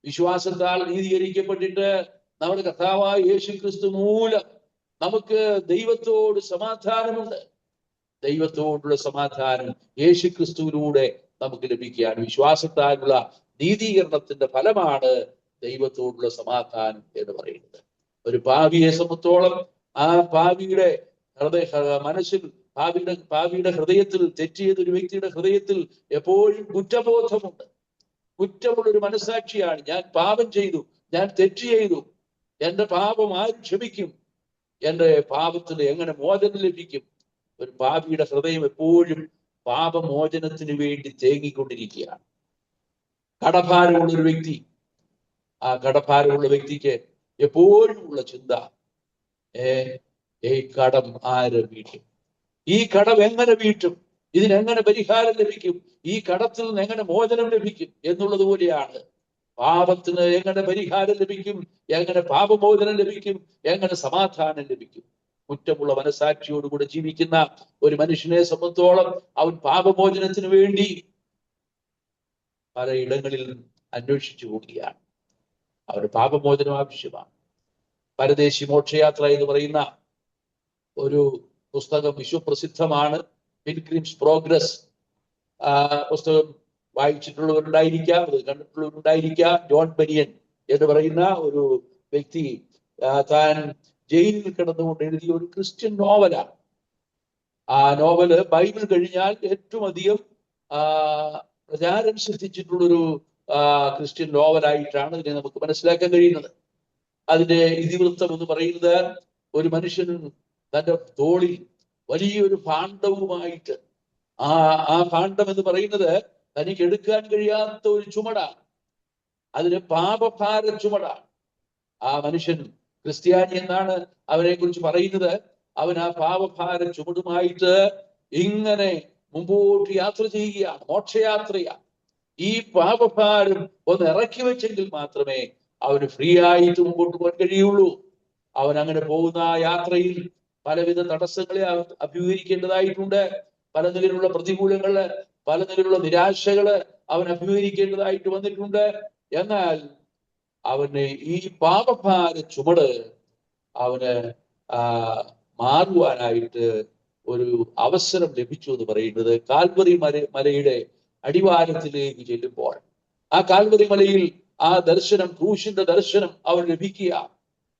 വിശ്വാസത്താൽ നീതീകരിക്കപ്പെട്ടിട്ട് നമ്മുടെ കർത്താവായ യേശു ക്രിസ്തു മൂലം നമുക്ക് ദൈവത്തോട് സമാധാനമുണ്ട്. ദൈവത്തോടുള്ള സമാധാനം യേശു ക്രിസ്തുവിലൂടെ നമുക്ക് ലഭിക്കുകയാണ്. വിശ്വാസത്താലുള്ള നീതീകരണത്തിന്റെ ഫലമാണ് ദൈവത്തോടുള്ള സമാധാനം എന്ന് പറയുന്നത്. ഒരു പാപിയെ സംബന്ധിച്ചോളം ആ പാപിയുടെ മനസ്സിൽ, പാപിയുടെ ഹൃദയത്തിൽ, തെറ്റിയത് ഒരു വ്യക്തിയുടെ ഹൃദയത്തിൽ എപ്പോഴും കുറ്റബോധമുണ്ട്. കുറ്റമുള്ളൊരു മനസ്സാക്ഷിയാണ്. ഞാൻ പാപം ചെയ്തു, ഞാൻ തെറ്റ് ചെയ്തു, എന്റെ പാപം ആര് ക്ഷമിക്കും, എന്റെ പാപത്തിന് എങ്ങനെ മോചനം ലഭിക്കും? ഒരു പാപിയുടെ ഹൃദയം എപ്പോഴും പാപമോചനത്തിന് വേണ്ടി തേങ്ങിക്കൊണ്ടിരിക്കുകയാണ്. കടഭാരമുള്ള ഒരു വ്യക്തി, ആ കടഭാരമുള്ള വ്യക്തിക്ക് എപ്പോഴും ഉള്ള ചിന്ത, ഈ കടം ആര് വീട്ടും? ഈ കടം എങ്ങനെ വീട്ടും? ഇതിനെങ്ങനെ പരിഹാരം ലഭിക്കും? ഈ കടത്തിൽ നിന്ന് എങ്ങനെ മോചനം ലഭിക്കും എന്നുള്ളത് പോലെയാണ്. പാപത്തിന് എങ്ങനെ പരിഹാരം ലഭിക്കും? എങ്ങനെ പാപമോചനം ലഭിക്കും? എങ്ങനെ സമാധാനം ലഭിക്കും? കുറ്റമുള്ള മനസാക്ഷിയോടുകൂടെ ജീവിക്കുന്ന ഒരു മനുഷ്യനെ സംബന്ധിച്ചോളം അവൻ പാപമോചനത്തിന് വേണ്ടി പലയിടങ്ങളിൽ അന്വേഷിച്ചു പോവുകയാണ്. അവന് പാപമോചനം ആവശ്യമാണ്. പരദേശി മോക്ഷയാത്ര എന്ന് പറയുന്ന ഒരു പുസ്തകം വിശ്വപ്രസിദ്ധമാണ്. പിൽഗ്രിംസ് പ്രോഗ്രസ് പുസ്തകം വായിച്ചിട്ടുള്ളവരുണ്ടായിരിക്കാം, അത് കണ്ടിട്ടുള്ളവരുണ്ടായിരിക്കാം. ജോൺ ബനിയൻ എന്ന് പറയുന്ന ഒരു വ്യക്തി താൻ ജയിലിൽ കിടന്നുകൊണ്ട് എഴുതിയ ഒരു ക്രിസ്ത്യൻ നോവലാണ്. ആ നോവല് ബൈബിൾ കഴിഞ്ഞാൽ ഏറ്റവും അധികം പ്രചാരം സിദ്ധിച്ചിട്ടുള്ളൊരു ക്രിസ്ത്യൻ നോവലായിട്ടാണ് ഇതിനെ നമുക്ക് മനസ്സിലാക്കാൻ കഴിയുന്നത്. അതിന്റെ ഇതിവൃത്തം എന്ന് പറയുന്നത്, ഒരു മനുഷ്യൻ തന്റെ തോളിൽ വലിയൊരു ഭാണ്ഡവുമായിട്ട്, ആ ഭാണ്ഡം എന്ന് പറയുന്നത് തനിക്ക് എടുക്കാൻ കഴിയാത്ത ഒരു ചുമടാണ്. അതിന് പാപഭാര ചുമടാണ്. ആ മനുഷ്യൻ ക്രിസ്ത്യാനി എന്നാണ് അവനെ കുറിച്ച് പറയുന്നത്. അവൻ ആ പാപഭാര ചുമടുമായിട്ട് ഇങ്ങനെ മുമ്പോട്ട് യാത്ര ചെയ്യുകയാണ്, മോക്ഷയാത്രയാണ്. ഈ പാപഭാരം ഒന്ന് ഇറക്കി വെച്ചെങ്കിൽ മാത്രമേ അവന് ഫ്രീ ആയിട്ട് മുമ്പോട്ട് പോകാൻ കഴിയുള്ളൂ. അവൻ അങ്ങനെ പോകുന്ന ആ യാത്രയിൽ പലവിധ തടസ്സങ്ങളെ അഭിമുഖീകരിക്കേണ്ടതായിട്ടുണ്ട്. പല നിലയിലുള്ള പ്രതികൂലങ്ങള്, പല നിലയിലുള്ള നിരാശകള് അവൻ അഭിമുഖീകരിക്കേണ്ടതായിട്ട് വന്നിട്ടുണ്ട്. എന്നാൽ അവന് ഈ പാപഭാര ചുമട് അവന് മാറുവാനായിട്ട് ഒരു അവസരം ലഭിച്ചു എന്ന് പറയുന്നത് കാൽവറി മലയുടെ അടിവാരത്തിലേക്ക് ചെല്ലുമ്പോൾ, ആ കാൽവറി മലയിൽ ആ ദർശനം, ക്രൂശിന്റെ ദർശനം അവൻ ലഭിക്കുക.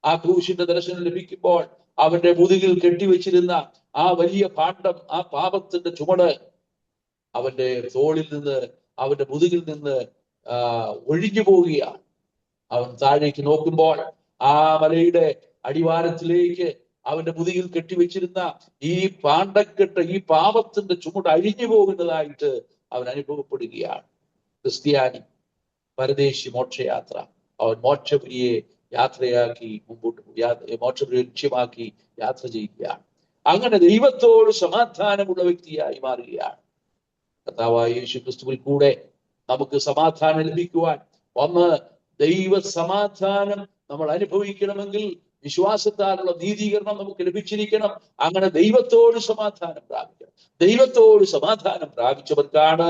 ആ ക്രൂശിന്റെ ദർശനം ലഭിക്കുമ്പോൾ അവന്റെ മുതുകിൽ കെട്ടിവെച്ചിരുന്ന ആ വലിയ ഭാണ്ഡം, ആ പാപത്തിന്റെ ചുമട് അവന്റെ തോളിൽ നിന്ന്, അവന്റെ മുതുകിൽ നിന്ന് ഒഴിഞ്ഞു പോവുകയാണ്. അവൻ താഴേക്ക് നോക്കുമ്പോൾ ആ മലയുടെ അടിവാരത്തിലേക്ക് അവന്റെ മുതുകിൽ കെട്ടിവെച്ചിരുന്ന ഈ പാണ്ഡക്കെട്ട്, ഈ പാപത്തിന്റെ ചുമട് അഴിഞ്ഞു പോകുന്നതായിട്ട് അവൻ അനുഭവപ്പെടുകയാണ്. ക്രിസ്ത്യാനി പരദേശി മോക്ഷയാത്ര. അവൻ മോക്ഷപുരിയെ യാത്രയാക്കി മുമ്പോട്ട് മോക്ഷപുരി ലക്ഷ്യമാക്കി യാത്ര ചെയ്യുകയാണ്. അങ്ങനെ ദൈവത്തോട് സമാധാനമുള്ള വ്യക്തിയായി മാറുകയാണ്. കർത്താവായ യേശു ക്രിസ്തുവിൽ കൂടെ നമുക്ക് സമാധാനം ലഭിക്കുവാൻ, ഒന്ന് ദൈവ സമാധാനം നമ്മൾ അനുഭവിക്കണമെങ്കിൽ വിശ്വാസത്താലുള്ള നീതീകരണം നമുക്ക് ലഭിച്ചിരിക്കണം. അങ്ങനെ ദൈവത്തോട് സമാധാനം പ്രാപിക്കണം. ദൈവത്തോട് സമാധാനം പ്രാപിച്ചവർക്കാണ്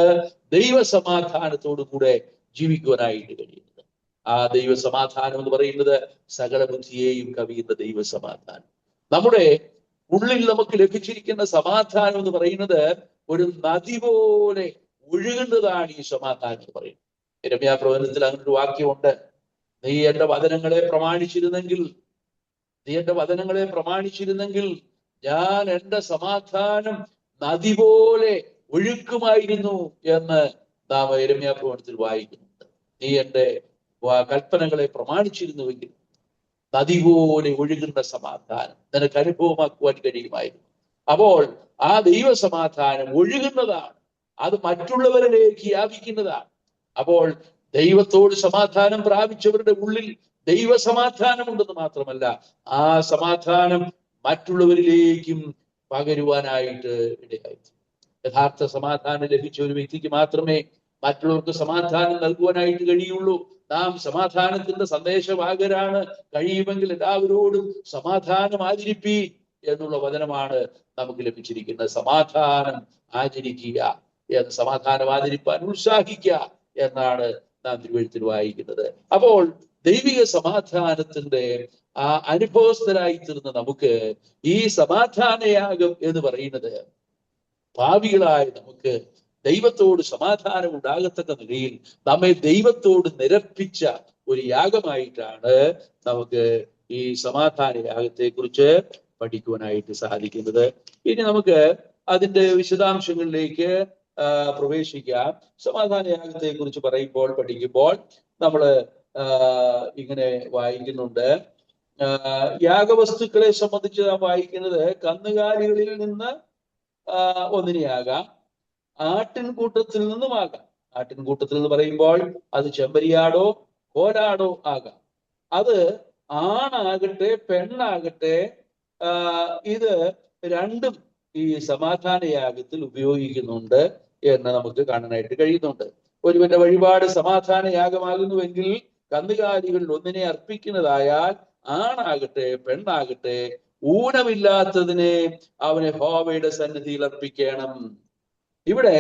ദൈവ സമാധാനത്തോടു കൂടെ ജീവിക്കുവാനായിട്ട് കഴിയുന്നത്. ആ ദൈവ സമാധാനം എന്ന് പറയുന്നത് സകല ബുദ്ധിയെയും കവിയുന്ന ദൈവ സമാധാനം. നമ്മുടെ ഉള്ളിൽ നമുക്ക് ലഭിച്ചിരിക്കുന്ന സമാധാനം എന്ന് പറയുന്നത് ഒരു നദി പോലെ ഒഴുകുന്നതാണ് ഈ സമാധാനം എന്ന് പറയുന്നത്. യിരെമ്യാ പ്രവചനത്തിൽ അങ്ങനെ ഒരു വാക്യമുണ്ട്: നീ എന്റെ വചനങ്ങളെ പ്രമാണിച്ചിരുന്നെങ്കിൽ ഞാൻ എന്റെ സമാധാനം നദി പോലെ ഒഴുക്കുമായിരുന്നു എന്ന് നാം യിരെമ്യാ പ്രവചനത്തിൽ വായിക്കുന്നുണ്ട്. നീ എന്റെ കൽപ്പനകളെ പ്രമാണിച്ചിരുന്നുവെങ്കിൽ നദി പോലെ ഒഴുകുന്ന സമാധാനം നിനക്ക് അനുഭവമാക്കുവാൻ കഴിയുമായിരുന്നു. അപ്പോൾ ആ ദൈവ സമാധാനം ഒഴുകുന്നതാണ്, അത് മറ്റുള്ളവരിലേക്ക് വ്യാപിക്കുന്നതാണ്. അപ്പോൾ ദൈവത്തോട് സമാധാനം പ്രാപിച്ചവരുടെ ഉള്ളിൽ ദൈവ സമാധാനമുണ്ടെന്ന് മാത്രമല്ല, ആ സമാധാനം മറ്റുള്ളവരിലേക്കും പകരുവാനായിട്ട് ഇടയായി. യഥാർത്ഥ സമാധാനം ലഭിച്ച ഒരു വ്യക്തിക്ക് മാത്രമേ മറ്റുള്ളവർക്ക് സമാധാനം നൽകുവാനായിട്ട് കഴിയുള്ളൂ. നാം സമാധാനത്തിന്റെ സന്ദേശവാഹകരാണ്. കഴിയുമെങ്കിൽ എല്ലാവരോടും സമാധാനം ആചരിപ്പി എന്നുള്ള വചനമാണ് നമുക്ക് ലഭിച്ചിരിക്കുന്നത്. സമാധാനം ആചരിക്കുക എന്ന്, സമാധാനം ആചരിപ്പാൻ ഉത്സാഹിക്കുക എന്നാണ് നാം തിരുവെഴുത്തിൽ വായിക്കുന്നത്. അപ്പോൾ ദൈവിക സമാധാനത്തിന്റെ ആ അനുഭവസ്ഥരായി തീർന്ന നമുക്ക് ഈ സമാധാനയാഗം എന്ന് പറയുന്നത് പാപികളായ നമുക്ക് ദൈവത്തോട് സമാധാനം ഉണ്ടാകത്തക്ക നിലയിൽ നമ്മെ ദൈവത്തോട് നിരപ്പിച്ച ഒരു യാഗമായിട്ടാണ് നമുക്ക് ഈ സമാധാന യാഗത്തെ കുറിച്ച് പഠിക്കുവാനായിട്ട് സാധിക്കുന്നത്. ഇനി നമുക്ക് അതിന്റെ വിശദാംശങ്ങളിലേക്ക് പ്രവേശിക്കാം. സമാധാന യാഗത്തെ കുറിച്ച് പഠിക്കുമ്പോൾ നമ്മൾ ഇങ്ങനെ വായിക്കുന്നുണ്ട്. യാഗവസ്തുക്കളെ സംബന്ധിച്ച് നാം വായിക്കുന്നത് കന്നുകാലികളിൽ നിന്ന് ഒന്നിനെയാകാം, ആട്ടിൻകൂട്ടത്തിൽ നിന്നുമാകാം. ആട്ടിൻകൂട്ടത്തിൽ എന്ന് പറയുമ്പോൾ അത് ചെമ്പരിയാടോ കോലാടോ ആകാം. അത് ആണാകട്ടെ പെണ്ണാകട്ടെ, ഇത് രണ്ടും ഈ സമാധാന യാഗത്തിൽ ഉപയോഗിക്കുന്നുണ്ട് എന്ന് നമുക്ക് കാണാനായിട്ട് കഴിയുന്നുണ്ട്. ഒരുവന്റെ വഴിപാട് സമാധാന യാഗമാകുന്നുവെങ്കിൽ കന്നുകാലികളിൽ ഒന്നിനെ അർപ്പിക്കുന്നതായാൽ ആണാകട്ടെ പെണ്ണാകട്ടെ ഊനമില്ലാത്തതിനെ അവനെ യഹോവയുടെ സന്നിധിയിൽ അർപ്പിക്കണം. ഇവിടെ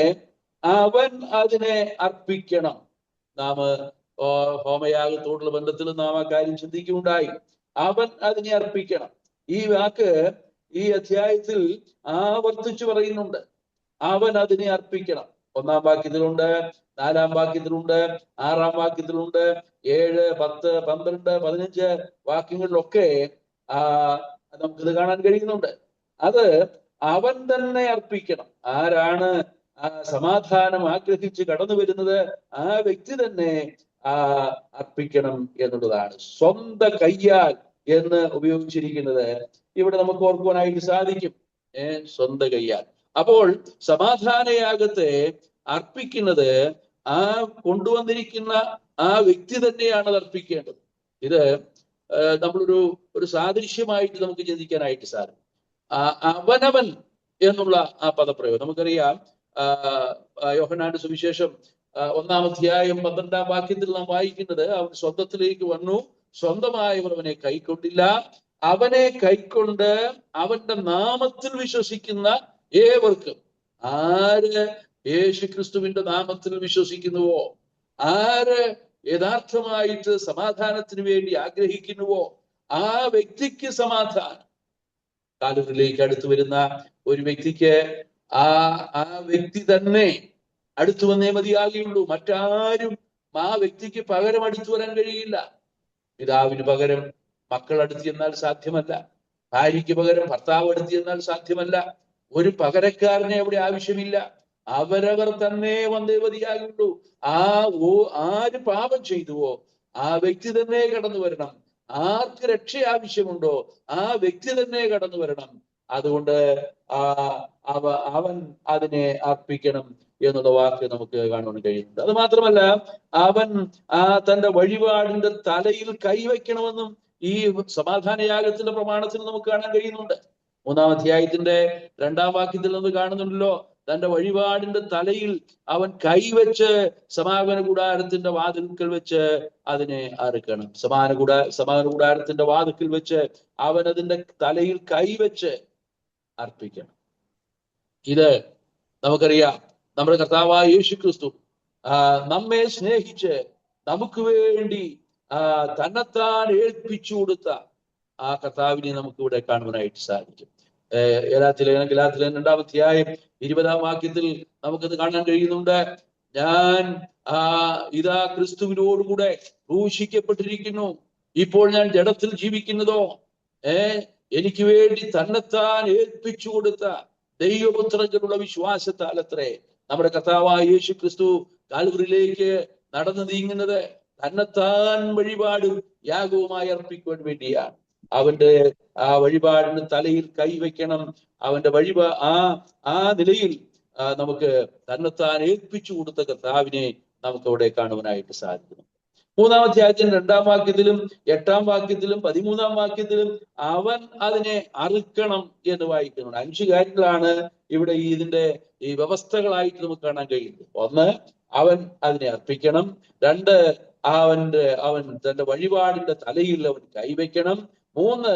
അവൻ അതിനെ അർപ്പിക്കണം. നാം ഹോമയാഗത്തോടുള്ള ബന്ധത്തിൽ നാം ആ കാര്യം ചിന്തിക്കുകയുണ്ടായി. അവൻ അതിനെ അർപ്പിക്കണം. ഈ വാക്ക് ഈ അധ്യായത്തിൽ ആവർത്തിച്ചു പറയുന്നുണ്ട്. അവൻ അതിനെ അർപ്പിക്കണം. 1-ാം വാക്യത്തിലുണ്ട്, 4-ാം വാക്യത്തിലുണ്ട്, 6-ാം വാക്യത്തിലുണ്ട്, 7, 10, 12, 15 വാക്യങ്ങളിലൊക്കെ നമുക്കിത് കാണാൻ കഴിയുന്നുണ്ട്. അത് അവൻ തന്നെ അർപ്പിക്കണം. ആരാണ് സമാധാനം ആഗ്രഹിച്ച് കടന്നു വരുന്നത്, ആ വ്യക്തി തന്നെ അർപ്പിക്കണം എന്നുള്ളതാണ്. സ്വന്തം കയ്യാൽ എന്ന് ഉപയോഗിച്ചിരിക്കുന്നത് ഇവിടെ നമുക്ക് ഓർക്കുവാനായിട്ട് സാധിക്കും. സ്വന്തം കയ്യാൽ. അപ്പോൾ സമാധാനയാഗത്തെ അർപ്പിക്കുന്നത് കൊണ്ടുവന്നിരിക്കുന്ന ആ വ്യക്തി തന്നെയാണ് അത് അർപ്പിക്കേണ്ടത്. ഇത് നമ്മളൊരു സാദൃശ്യമായിട്ട് നമുക്ക് ചിന്തിക്കാനായിട്ട് സാധിക്കും. അവനവൻ എന്നുള്ള ആ പദപ്രയോഗം നമുക്കറിയാം. യോഹന്നാന്റെ സുവിശേഷം 1-ാം അധ്യായം 12-ാം വാക്യത്തിൽ നാം വായിക്കുന്നത്, അവൻ സ്വന്തത്തിലേക്ക് വന്നു, സ്വന്തമായവർ അവനെ കൈക്കൊണ്ടില്ല. അവനെ കൈക്കൊണ്ട് അവന്റെ നാമത്തിൽ വിശ്വസിക്കുന്ന ഏവർക്കും, ആര് യേശു ക്രിസ്തുവിന്റെ നാമത്തിൽ വിശ്വസിക്കുന്നുവോ, ആര് യഥാർത്ഥമായിട്ട് സമാധാനത്തിന് വേണ്ടി ആഗ്രഹിക്കുന്നുവോ, ആ വ്യക്തിക്ക് സമാധാനം. കാലൂരിലേക്ക് അടുത്തു വരുന്ന ഒരു വ്യക്തിക്ക് ആ വ്യക്തി തന്നെ അടുത്തു വന്നേ മതിയാകുള്ളൂ. മറ്റാരും ആ വ്യക്തിക്ക് പകരം അടുത്തു വരാൻ കഴിയില്ല. പിതാവിന് പകരം മക്കൾ അടുത്ത് ചെന്നാൽ സാധ്യമല്ല. ഭാര്യയ്ക്ക് പകരം ഭർത്താവ് അടുത്ത് ചെന്നാൽ സാധ്യമല്ല. ഒരു പകരക്കാരനെ അവിടെ ആവശ്യമില്ല. അവരവർ തന്നെ വന്നേ മതിയാകുള്ളൂ. ആര് പാപം ചെയ്തുവോ ആ വ്യക്തി തന്നെ കടന്നു വരണം. ആർക്ക് രക്ഷ ആവശ്യമുണ്ടോ ആ വ്യക്തി തന്നെ കടന്നു വരണം. അതുകൊണ്ട് അവൻ അതിനെ അർപ്പിക്കണം എന്നുള്ള വാക്ക് നമുക്ക് കാണുവാൻ കഴിയുന്നുണ്ട്. അത് മാത്രമല്ല, അവൻ തന്റെ വഴിപാടിന്റെ തലയിൽ കൈവയ്ക്കണമെന്നും ഈ സമാധാനയാഗത്തിന്റെ പ്രമാണത്തിന് നമുക്ക് കാണാൻ കഴിയുന്നുണ്ട്. 3-ാം അധ്യായത്തിന്റെ 2-ാം വാക്യത്തിൽ നിന്ന് കാണുന്നുണ്ടല്ലോ, തന്റെ വഴിപാടിന്റെ തലയിൽ അവൻ കൈവച്ച് സമാഗമന കൂടാരത്തിന്റെ വാതിൽക്കൽ വെച്ച് അതിനെ അറുക്കണം. സമാഗമന കൂടാരത്തിന്റെ വാതിൽക്കൽ വെച്ച് അവൻ അതിന്റെ തലയിൽ കൈവച്ച് അർപ്പിക്കണം. ഇത് നമുക്കറിയാം, നമ്മുടെ കർത്താവായ യേശുക്രിസ്തു നമ്മെ സ്നേഹിച്ച് നമുക്ക് വേണ്ടി തന്നെത്താൻ ഏൽപ്പിച്ചു കൊടുത്ത ആ കർത്താവിനെ നമുക്ക് ഇവിടെ കാണുവാനായിട്ട് സാധിക്കും. ഗലാത്യലേഖനം 2-ാം അധ്യായം 20-ാം വാക്യത്തിൽ നമുക്കത് കാണാൻ കഴിയുന്നുണ്ട്. ഞാൻ ഇതാ ക്രിസ്തുവിനോടുകൂടെ ക്രൂശിക്കപ്പെട്ടിരിക്കുന്നു, ഇപ്പോൾ ഞാൻ ജഡത്തിൽ ജീവിക്കുന്നതോ എനിക്ക് വേണ്ടി തന്നെത്താൻ ഏൽപ്പിച്ചു കൊടുത്ത ദൈവപുത്രനുള്ള വിശ്വാസത്താൽ അത്രേ. നമ്മുടെ കർത്താവായ യേശു ക്രിസ്തു കാൽവരിയിലേക്ക് നടന്നു നീങ്ങുന്നത് തന്നെത്താൻ വഴിപാടും യാഗവുമായി അർപ്പിക്കുവാൻ വേണ്ടിയാണ്. അവന്റെ വഴിപാടിന് തലയിൽ കൈവയ്ക്കണം. അവന്റെ ആ നിലയിൽ നമുക്ക് തന്നെത്താൻ ഏൽപ്പിച്ചു കൊടുത്ത കർത്താവിനെ നമുക്ക് അവിടെ കാണുവാനായിട്ട് സാധിക്കുന്നു. 3-ാം അധ്യായത്തിന് 2-ാം വാക്യത്തിലും 8-ാം വാക്യത്തിലും 13-ാം വാക്യത്തിലും അവൻ അതിനെ അറുക്കണം എന്ന് വായിക്കുന്നുണ്ട്. 5 കാര്യങ്ങളാണ് ഇവിടെ ഇതിന്റെ വ്യവസ്ഥകളായിട്ട് നമുക്ക് കാണാൻ കഴിയുന്നത്. 1, അവൻ അതിനെ അർപ്പിക്കണം. 2, അവൻ തന്റെ വഴിപാടിന്റെ തലയിൽ അവൻ കൈവയ്ക്കണം. 3,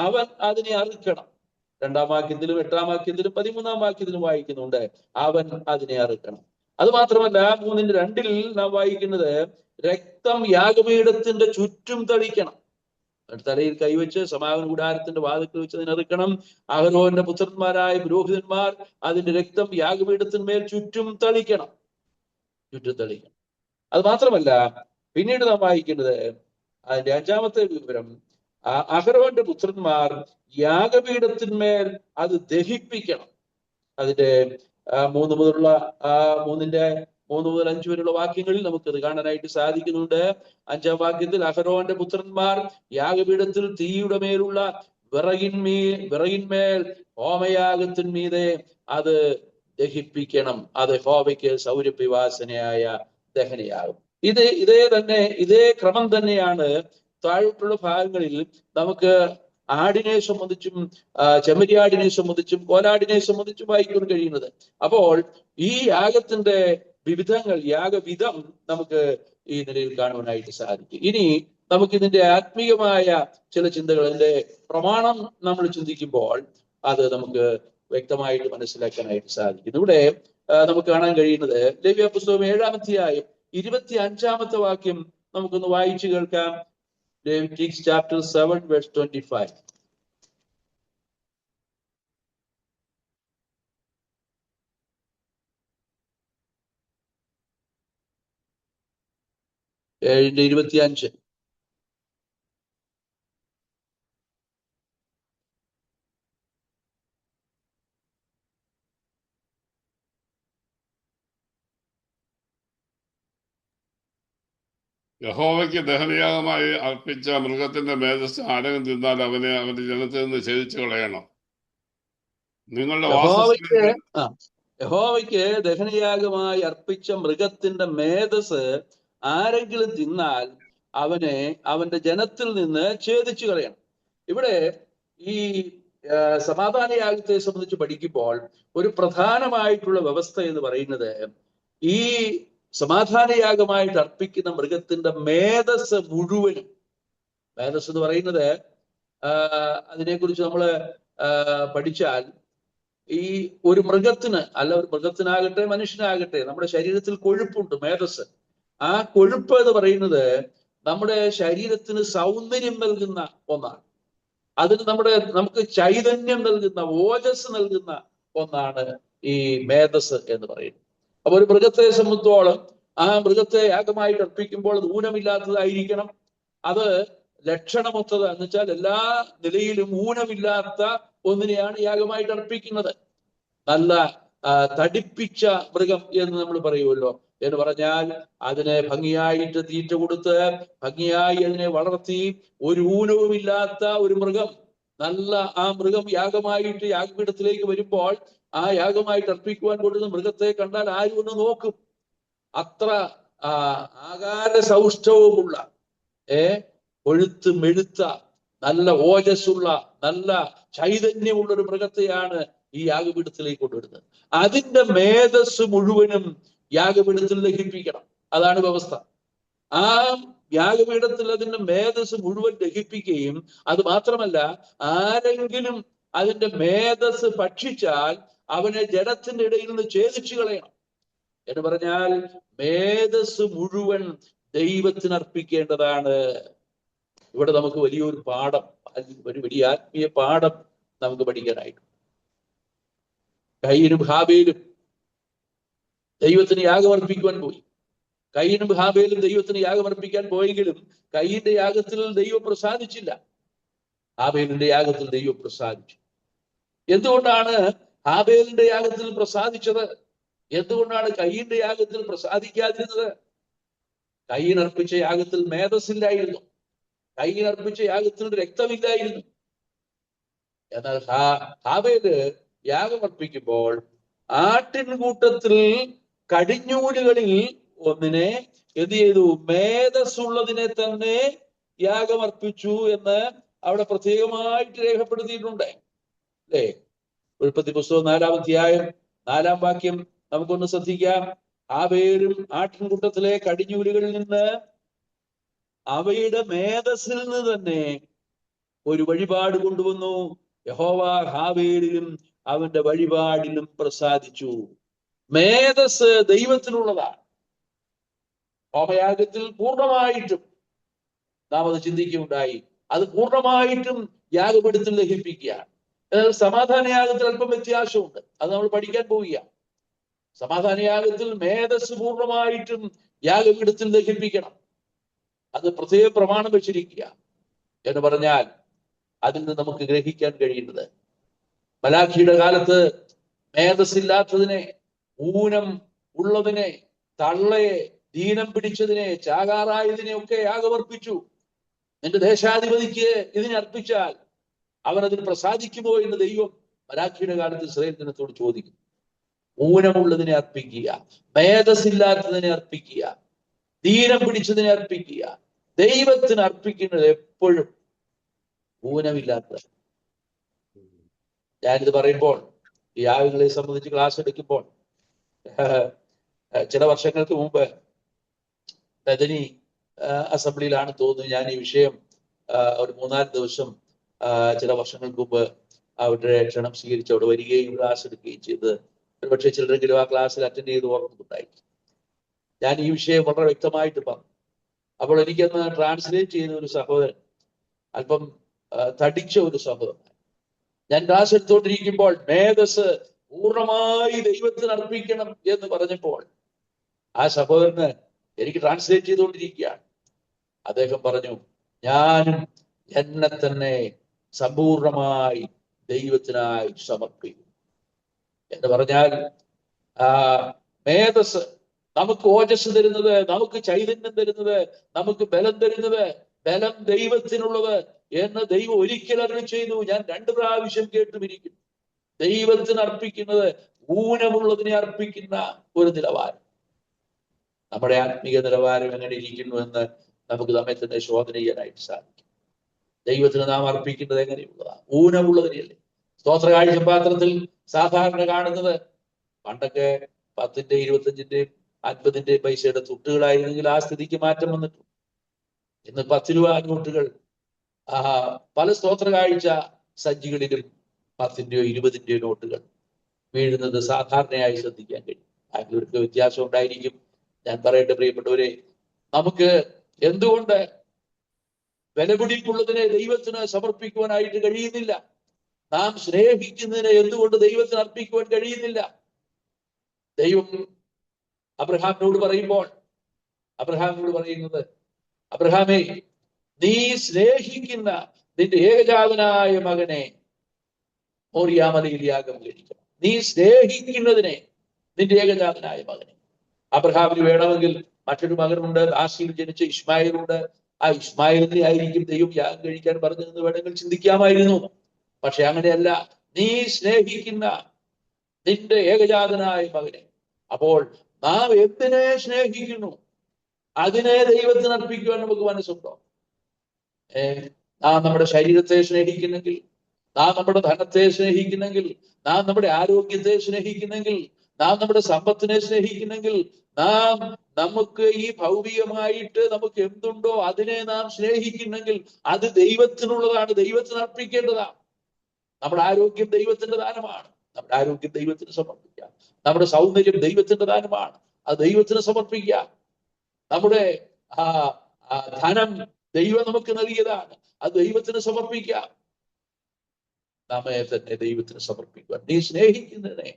അവൻ അതിനെ അറുക്കണം. 2-ാം വാക്യത്തിലും 8-ാം വാക്യത്തിലും 13-ാം വാക്യത്തിലും വായിക്കുന്നുണ്ട് അവൻ അതിനെ അറുക്കണം. അത് മാത്രമല്ല, 3-2 നാം വായിക്കുന്നത് രക്തം യാഗപീഠത്തിന്റെ ചുറ്റും തളിക്കണം. തലയിൽ കൈവച്ച് സമാഗമന കൂടാരത്തിന്റെ വാതിൽക്കൽ വെച്ച് അതിനെ അറുക്കണം. അഹരോന്റെ പുത്രന്മാരായ പുരോഹിതന്മാർ അതിന്റെ രക്തം യാഗപീഠത്തിന്മേൽ ചുറ്റും തളിക്കണം. അത് മാത്രമല്ല, പിന്നീട് നാം വായിക്കുന്നത് അതിന്റെ 5-ാമത്തെ വിവരം, അഹരോന്റെ പുത്രന്മാർ യാഗപീഠത്തിന്മേൽ അത് ദഹിപ്പിക്കണം. അതിന്റെ 3 മുതൽ 5 വരെയുള്ള വാക്യങ്ങളിൽ നമുക്കത് കാണാനായിട്ട് സാധിക്കുന്നുണ്ട്. 5-ാം വാക്യത്തിൽ അഹരോന്റെ പുത്രന്മാർ യാഗപീഠത്തിൽ തീയുടെ മേലുള്ള വിറകിന്മേൽ ഹോമയാഗത്തിന്മീതെ അത് ദഹിപ്പിക്കണം. അത് യഹോവയ്ക്ക് സൗരഭ്യവാസനയായ ദഹനയാകും. ഇതേ ക്രമം തന്നെയാണ് താഴോട്ടുള്ള ഭാഗങ്ങളിൽ നമുക്ക് ആടിനെ സംബന്ധിച്ചും ചെമ്മരിയാടിനെ സംബന്ധിച്ചും കോലാടിനെ സംബന്ധിച്ചും വായിക്കാൻ കഴിയുന്നത്. അപ്പോൾ ഈ യാഗത്തിന്റെ യാഗവിധം നമുക്ക് ഈ നിലയിൽ കാണുവാനായിട്ട് സാധിക്കും. ഇനി നമുക്ക് ഇതിന്റെ ആത്മീയമായ ചില ചിന്തകൾ, ഇതിന്റെ പ്രമാണം നമ്മൾ ചിന്തിക്കുമ്പോൾ അത് നമുക്ക് വ്യക്തമായിട്ട് മനസ്സിലാക്കാനായിട്ട് സാധിക്കും. ഇവിടെ നമുക്ക് കാണാൻ കഴിയുന്നത് ലേവ്യ പുസ്തകം 7-ാം അധ്യായം 25-ാമത്തെ വാക്യം നമുക്കൊന്ന് വായിച്ചു കേൾക്കാം. Leviticus chapter 7 verse 25. ഏഴിന്റെ 25. യഹോവയ്ക്ക് ദഹനയാഗമായി അർപ്പിച്ച മൃഗത്തിന്റെ മേധസ് ആരെങ്കിലും തിന്നാൽ അവനെ അവന്റെ ജനത്തിൽ നിന്ന് ഛേദിച്ചു കളയണം. നിങ്ങളുടെ യഹോവയ്ക്ക് ദഹനയാഗമായി അർപ്പിച്ച മൃഗത്തിന്റെ മേധസ് ആരെങ്കിലും തിന്നാൽ അവനെ അവന്റെ ജനത്തിൽ നിന്ന് ഛേദിച്ചു കളയണം. ഇവിടെ ഈ സമാധാനയാഗത്തെ സംബന്ധിച്ച് പഠിക്കുമ്പോൾ ഒരു പ്രധാനമായിട്ടുള്ള വ്യവസ്ഥ എന്ന് പറയുന്നത്, ഈ സമാധാനയാഗമായിട്ട് അർപ്പിക്കുന്ന മൃഗത്തിന്റെ മേധസ് മുഴുവനും, മേധസ് എന്ന് പറയുന്നത് അതിനെക്കുറിച്ച് നമ്മൾ പഠിച്ചാൽ, ഈ ഒരു മൃഗത്തിന് ഒരു മൃഗത്തിനാകട്ടെ മനുഷ്യനാകട്ടെ നമ്മുടെ ശരീരത്തിൽ കൊഴുപ്പുണ്ട്, മേധസ്. ആ കൊഴുപ്പ് എന്ന് പറയുന്നത് നമ്മുടെ ശരീരത്തിന് സൗന്ദര്യം നൽകുന്ന ഒന്നാണ്. അതിന് നമുക്ക് ചൈതന്യം നൽകുന്ന, ഓജസ് നൽകുന്ന ഒന്നാണ് ഈ മേധസ് എന്ന് പറയുന്നത്. അപ്പൊ ഒരു മൃഗത്തെ സംബന്ധിച്ചോളം ആ മൃഗത്തെ യാഗമായിട്ട് അർപ്പിക്കുമ്പോൾ അത് ഊനമില്ലാത്തതായിരിക്കണം. അത് ലക്ഷണമൊത്തത് എന്ന് വെച്ചാൽ എല്ലാ നിലയിലും ഊനമില്ലാത്ത ഒന്നിനെയാണ് യാഗമായിട്ട് അർപ്പിക്കുന്നത്. നല്ല തടിപ്പിച്ച മൃഗം എന്ന് നമ്മൾ പറയുമല്ലോ, എന്ന് പറഞ്ഞാൽ അതിനെ ഭംഗിയായിട്ട് തീറ്റ കൊടുത്ത് ഭംഗിയായി അതിനെ വളർത്തി ഒരു ഊനവുമില്ലാത്ത ഒരു മൃഗം നല്ല ആ മൃഗം യാഗമായിട്ട് യാഗപീഠത്തിലേക്ക് വരുമ്പോൾ ആ യാഗമായിട്ട് അർപ്പിക്കുവാൻ കൊണ്ടുവന്ന മൃഗത്തെ കണ്ടാൽ ആരും ഒന്ന് നോക്കും. അത്ര ആകാര സൗഷ്ഠവുമുള്ള കൊഴുത്ത് മെഴുത്ത നല്ല ഓജസ്സുള്ള നല്ല ചൈതന്യമുള്ള ഒരു മൃഗത്തെയാണ് ഈ യാഗപീഠത്തിലേക്ക് കൊണ്ടുവരുന്നത്. അതിന്റെ മേധസ് മുഴുവനും യാഗപീഠത്തിൽ ദഹിപ്പിക്കണം. അതാണ് വ്യവസ്ഥ. ആ യാഗപീഠത്തിൽ അതിന്റെ മേധസ് മുഴുവൻ ദഹിപ്പിക്കുകയും, അത് മാത്രമല്ല ആരെങ്കിലും അതിന്റെ മേധസ് ഭക്ഷിച്ചാൽ അവനെ ജഡത്തിന്റെ ഇടയിൽ നിന്ന് ഛേദിച്ചു കളയണം എന്ന് പറഞ്ഞാൽ മേധസ് മുഴുവൻ ദൈവത്തിന് അർപ്പിക്കേണ്ടതാണ്. ഇവിടെ നമുക്ക് വലിയൊരു പാഠം, ഒരു വലിയ ആത്മീയ പാഠം നമുക്ക് പഠിക്കാനായിട്ട്. കയീനും ഹാബേലും ദൈവത്തിന് യാഗമർപ്പിക്കുവാൻ പോയി. കയീനും ഹാബേലും ദൈവത്തിന് യാഗമർപ്പിക്കാൻ പോയെങ്കിലും കയീന്റെ യാഗത്തിൽ ദൈവം പ്രസാദിച്ചില്ല, ഹാബേലിന്റെ യാഗത്തിൽ ദൈവം പ്രസാദിച്ചു. എന്തുകൊണ്ടാണ് ഹാബേലിന്റെ യാഗത്തിൽ പ്രസാദിച്ചത്? എന്തുകൊണ്ടാണ് കയീന്റെ യാഗത്തിൽ പ്രസാദിക്കാതിരുന്നത്? കയീൻ അർപ്പിച്ച യാഗത്തിൽ മേധസ്സില്ലായിരുന്നു, കയീൻ അർപ്പിച്ച യാഗത്തിൽ രക്തമില്ലായിരുന്നു. എന്നാൽ ഹാബേല് യാഗമർപ്പിക്കുമ്പോൾ ആട്ടിൻകൂട്ടത്തിൽ കടിഞ്ഞൂലുകളിൽ ഒന്നിനെ എന്ത് ചെയ്തു? മേധസ്സുള്ളതിനെ തന്നെ യാഗമർപ്പിച്ചു എന്ന് അവിടെ പ്രത്യേകമായിട്ട് രേഖപ്പെടുത്തിയിട്ടുണ്ട്. അല്ലേ? ഉൽപ്പത്തി പുസ്തകം 4-ാം അധ്യായം 4-ാം വാക്യം നമുക്കൊന്ന് ശ്രദ്ധിക്കാം. ഹാബേലും ആട്ടിൻകൂട്ടത്തിലെ കടിഞ്ഞൂലുകളിൽ നിന്ന് അവയുടെ മേധസ്സിൽ നിന്ന് തന്നെ ഒരു വഴിപാട് കൊണ്ടുവന്നു. യഹോവ ഹാബേലിലും അവന്റെ വഴിപാടിലും പ്രസാദിച്ചു. മേധസ് ദൈവത്തിനുള്ളതാണ്. ഹോമയാഗത്തിൽ പൂർണ്ണമായിട്ടും നാം അത് ചിന്തിക്കുകയുണ്ടായി, അത് പൂർണ്ണമായിട്ടും യാഗപീഠത്തിൽ ദഹിപ്പിക്കുക. എന്നാൽ സമാധാനയാഗത്തിൽ അല്പം വ്യത്യാസമുണ്ട്, അത് നമ്മൾ പഠിക്കാൻ പോവുക. സമാധാനയാഗത്തിൽ മേധസ് പൂർണ്ണമായിട്ടും യാഗപീഠത്തിൽ ദഹിപ്പിക്കണം. അത് പ്രത്യേക പ്രമാണം വെച്ചിരിക്കുക എന്ന് പറഞ്ഞാൽ അതിൽ നിന്ന് നമുക്ക് ഗ്രഹിക്കാൻ കഴിയുന്നത്, മലാഖിയുടെ കാലത്ത് മേധസ്സില്ലാത്തതിനെ, ഊനം ഉള്ളതിനെ, തള്ളയെ, ദീനം പിടിച്ചതിനെ, ചാകാറായതിനെ ഒക്കെ യാഗമർപ്പിച്ചു. നിന്റെ ദേശാധിപതിക്ക് ഇതിനെ അർപ്പിച്ചാൽ അവൻ അതിന് പ്രസാദിക്കുമോ എന്ന് ദൈവം മലാഖിയുടെ കാലത്ത് ഇസ്രായേൽ ജനത്തോട് ചോദിക്കും. ഊനമുള്ളതിനെ അർപ്പിക്കുക, മേധസ്സില്ലാത്തതിനെ അർപ്പിക്കുക, ദീനം പിടിച്ചതിനെ അർപ്പിക്കുക. ദൈവത്തിന് അർപ്പിക്കുന്നത് എപ്പോഴും ഊനമില്ലാത്തത്. ഞാനിത് പറയുമ്പോൾ ഈ യാഗങ്ങളെ സംബന്ധിച്ച് ക്ലാസ് എടുക്കുമ്പോൾ ചില വർഷങ്ങൾക്ക് മുമ്പ് ബദനി അസംബ്ലിയിലാണ് തോന്നുന്നു ഞാൻ ഈ വിഷയം ഒരു 3-4 ദിവസം ചില വർഷങ്ങൾക്ക് മുമ്പ് അവരുടെ ക്ഷണം സ്വീകരിച്ച് അവിടെ വരികയും ക്ലാസ് എടുക്കുകയും ചെയ്ത് ഒരുപക്ഷെ ചിലരെങ്കിലും ആ ക്ലാസ്സിൽ അറ്റൻഡ് ചെയ്ത് ഓർമ്മയുണ്ടായിരിക്കും. ഞാൻ ഈ വിഷയം വളരെ വ്യക്തമായിട്ട് പറഞ്ഞു. അപ്പോൾ എനിക്കന്ന് ട്രാൻസ്ലേറ്റ് ചെയ്ത ഒരു സഹോദരൻ, അല്പം തടിച്ച ഒരു സഹോദരൻ, ഞാൻ ക്ലാസ് എടുത്തുകൊണ്ടിരിക്കുമ്പോൾ മേധസ് പൂർണ്ണമായി ദൈവത്തിന് അർപ്പിക്കണം എന്ന് പറഞ്ഞപ്പോൾ ആ സഹോദരന് എനിക്ക് ട്രാൻസ്ലേറ്റ് ചെയ്തുകൊണ്ടിരിക്കുകയാണ്. അദ്ദേഹം പറഞ്ഞു, ഞാനും എന്നെ തന്നെ സമ്പൂർണമായി ദൈവത്തിനായി സമർപ്പിക്കും എന്ന് പറഞ്ഞാൽ മേധസ് നമുക്ക് ഓജസ് തരുന്നത്, നമുക്ക് ചൈതന്യം തരുന്നത്, നമുക്ക് ബലം തരുന്നത്, ബലം ദൈവത്തിനുള്ളത് എന്ന് ദൈവം ഒരിക്കൽ അരുളി ചെയ്തു. ഞാൻ 2 പ്രാവശ്യം കേട്ടുമിരിക്കുന്നു. ദൈവത്തിന് അർപ്പിക്കുന്നത് ഊനമുള്ളതിനെ അർപ്പിക്കുന്ന ഒരു നിലവാരം. നമ്മുടെ ആത്മീയ നിലവാരം എങ്ങനെ ഇരിക്കുന്നു എന്ന് നമുക്ക് നമ്മെ തന്നെ ശോധന ചെയ്യാനായിട്ട് സാധിക്കും. ദൈവത്തിന് നാം അർപ്പിക്കുന്നത് എങ്ങനെയുള്ളതാണ്? ഊനമുള്ളതിനെയല്ലേ. സ്തോത്രകാഴ്ച പാത്രത്തിൽ സാധാരണ കാണുന്നത് പണ്ടൊക്കെ 10-ന്റെ 25-ന്റെയും 50-ന്റെയും പൈസയുടെ തുട്ടുകളായിരുന്നെങ്കിൽ ആ സ്ഥിതിക്ക് മാറ്റം വന്നിട്ടുണ്ട്. ഇന്ന് 10 രൂപ നോട്ടുകൾ പല സ്തോത്രകാഴ്ച സജ്ജികളിലും 10-ന്റെയോ 20-ന്റെയോ നോട്ടുകൾ വീഴുന്നത് സാധാരണയായി ശ്രദ്ധിക്കാൻ കഴിയും. അതിലൊരു വ്യത്യാസം ഉണ്ടായിരിക്കും. ഞാൻ പറയട്ടെ പ്രിയപ്പെട്ടവരെ, നമുക്ക് എന്തുകൊണ്ട് വിലപിടിപ്പുള്ളതിനെ ദൈവത്തിന് സമർപ്പിക്കുവാനായിട്ട് കഴിയുന്നില്ല? നാം സ്നേഹിക്കുന്നതിനെ എന്തുകൊണ്ട് ദൈവത്തിന് അർപ്പിക്കുവാൻ കഴിയുന്നില്ല? ദൈവം അബ്രഹാമിനോട് പറയുന്നത്, അബ്രഹാമേ, നീ സ്നേഹിക്കുന്ന നിന്റെ ഏകജാതനായ മകനെ മോറിയാമലയിൽ യാഗം കഴിക്കണം. നീ സ്നേഹിക്കുന്നതിനെ, നിന്റെ ഏകജാതനായ മകനെ. അബ്രഹാമിന് വേണമെങ്കിൽ മറ്റൊരു മകനുണ്ട്, ആസിയിൽ ജനിച്ച ഇസ്മായിലുണ്ട്. ആ ഇസ്മായിലിനെ ആയിരിക്കും ദൈവം യാഗം കഴിക്കാൻ പറഞ്ഞതെന്ന് വേണമെങ്കിൽ ചിന്തിക്കാമായിരുന്നു. പക്ഷെ അങ്ങനെയല്ല, നീ സ്നേഹിക്കുന്ന നിന്റെ ഏകജാതനായ മകനെ. അപ്പോൾ നാം എന്തിനെ സ്നേഹിക്കുന്നു അതിനെ ദൈവത്തിന് അർപ്പിക്കുവാൻ നമുക്ക് മനസ്സുണ്ടോ? നാം നമ്മുടെ ശരീരത്തെ സ്നേഹിക്കുന്നെങ്കിൽ, നാം നമ്മുടെ ധനത്തെ സ്നേഹിക്കുന്നെങ്കിൽ, നാം നമ്മുടെ ആരോഗ്യത്തെ സ്നേഹിക്കുന്നെങ്കിൽ, നാം നമ്മുടെ സമ്പത്തിനെ സ്നേഹിക്കുന്നെങ്കിൽ, നാം നമുക്ക് ഈ ഭൗതികമായിട്ട് നമുക്ക് എന്തുണ്ടോ അതിനെ നാം സ്നേഹിക്കുന്നെങ്കിൽ അത് ദൈവത്തിനുള്ളതാണ്, ദൈവത്തിന് അർപ്പിക്കേണ്ടതാണ്. നമ്മുടെ ആരോഗ്യം ദൈവത്തിന്റെ ദാനമാണ്, നമ്മുടെ ആരോഗ്യം ദൈവത്തിന് സമർപ്പിക്കാം. നമ്മുടെ സൗന്ദര്യം ദൈവത്തിന്റെ ദാനമാണ്, അത് ദൈവത്തിന് സമർപ്പിക്കാം. നമ്മുടെ ധനം ദൈവം നമുക്ക് നൽകിയതാണ്, അത് ദൈവത്തിന് സമർപ്പിക്കാം. നമ്മെ തന്നെ ദൈവത്തിന് സമർപ്പിക്കുക. നീ സ്നേഹിക്കുന്നതിനെ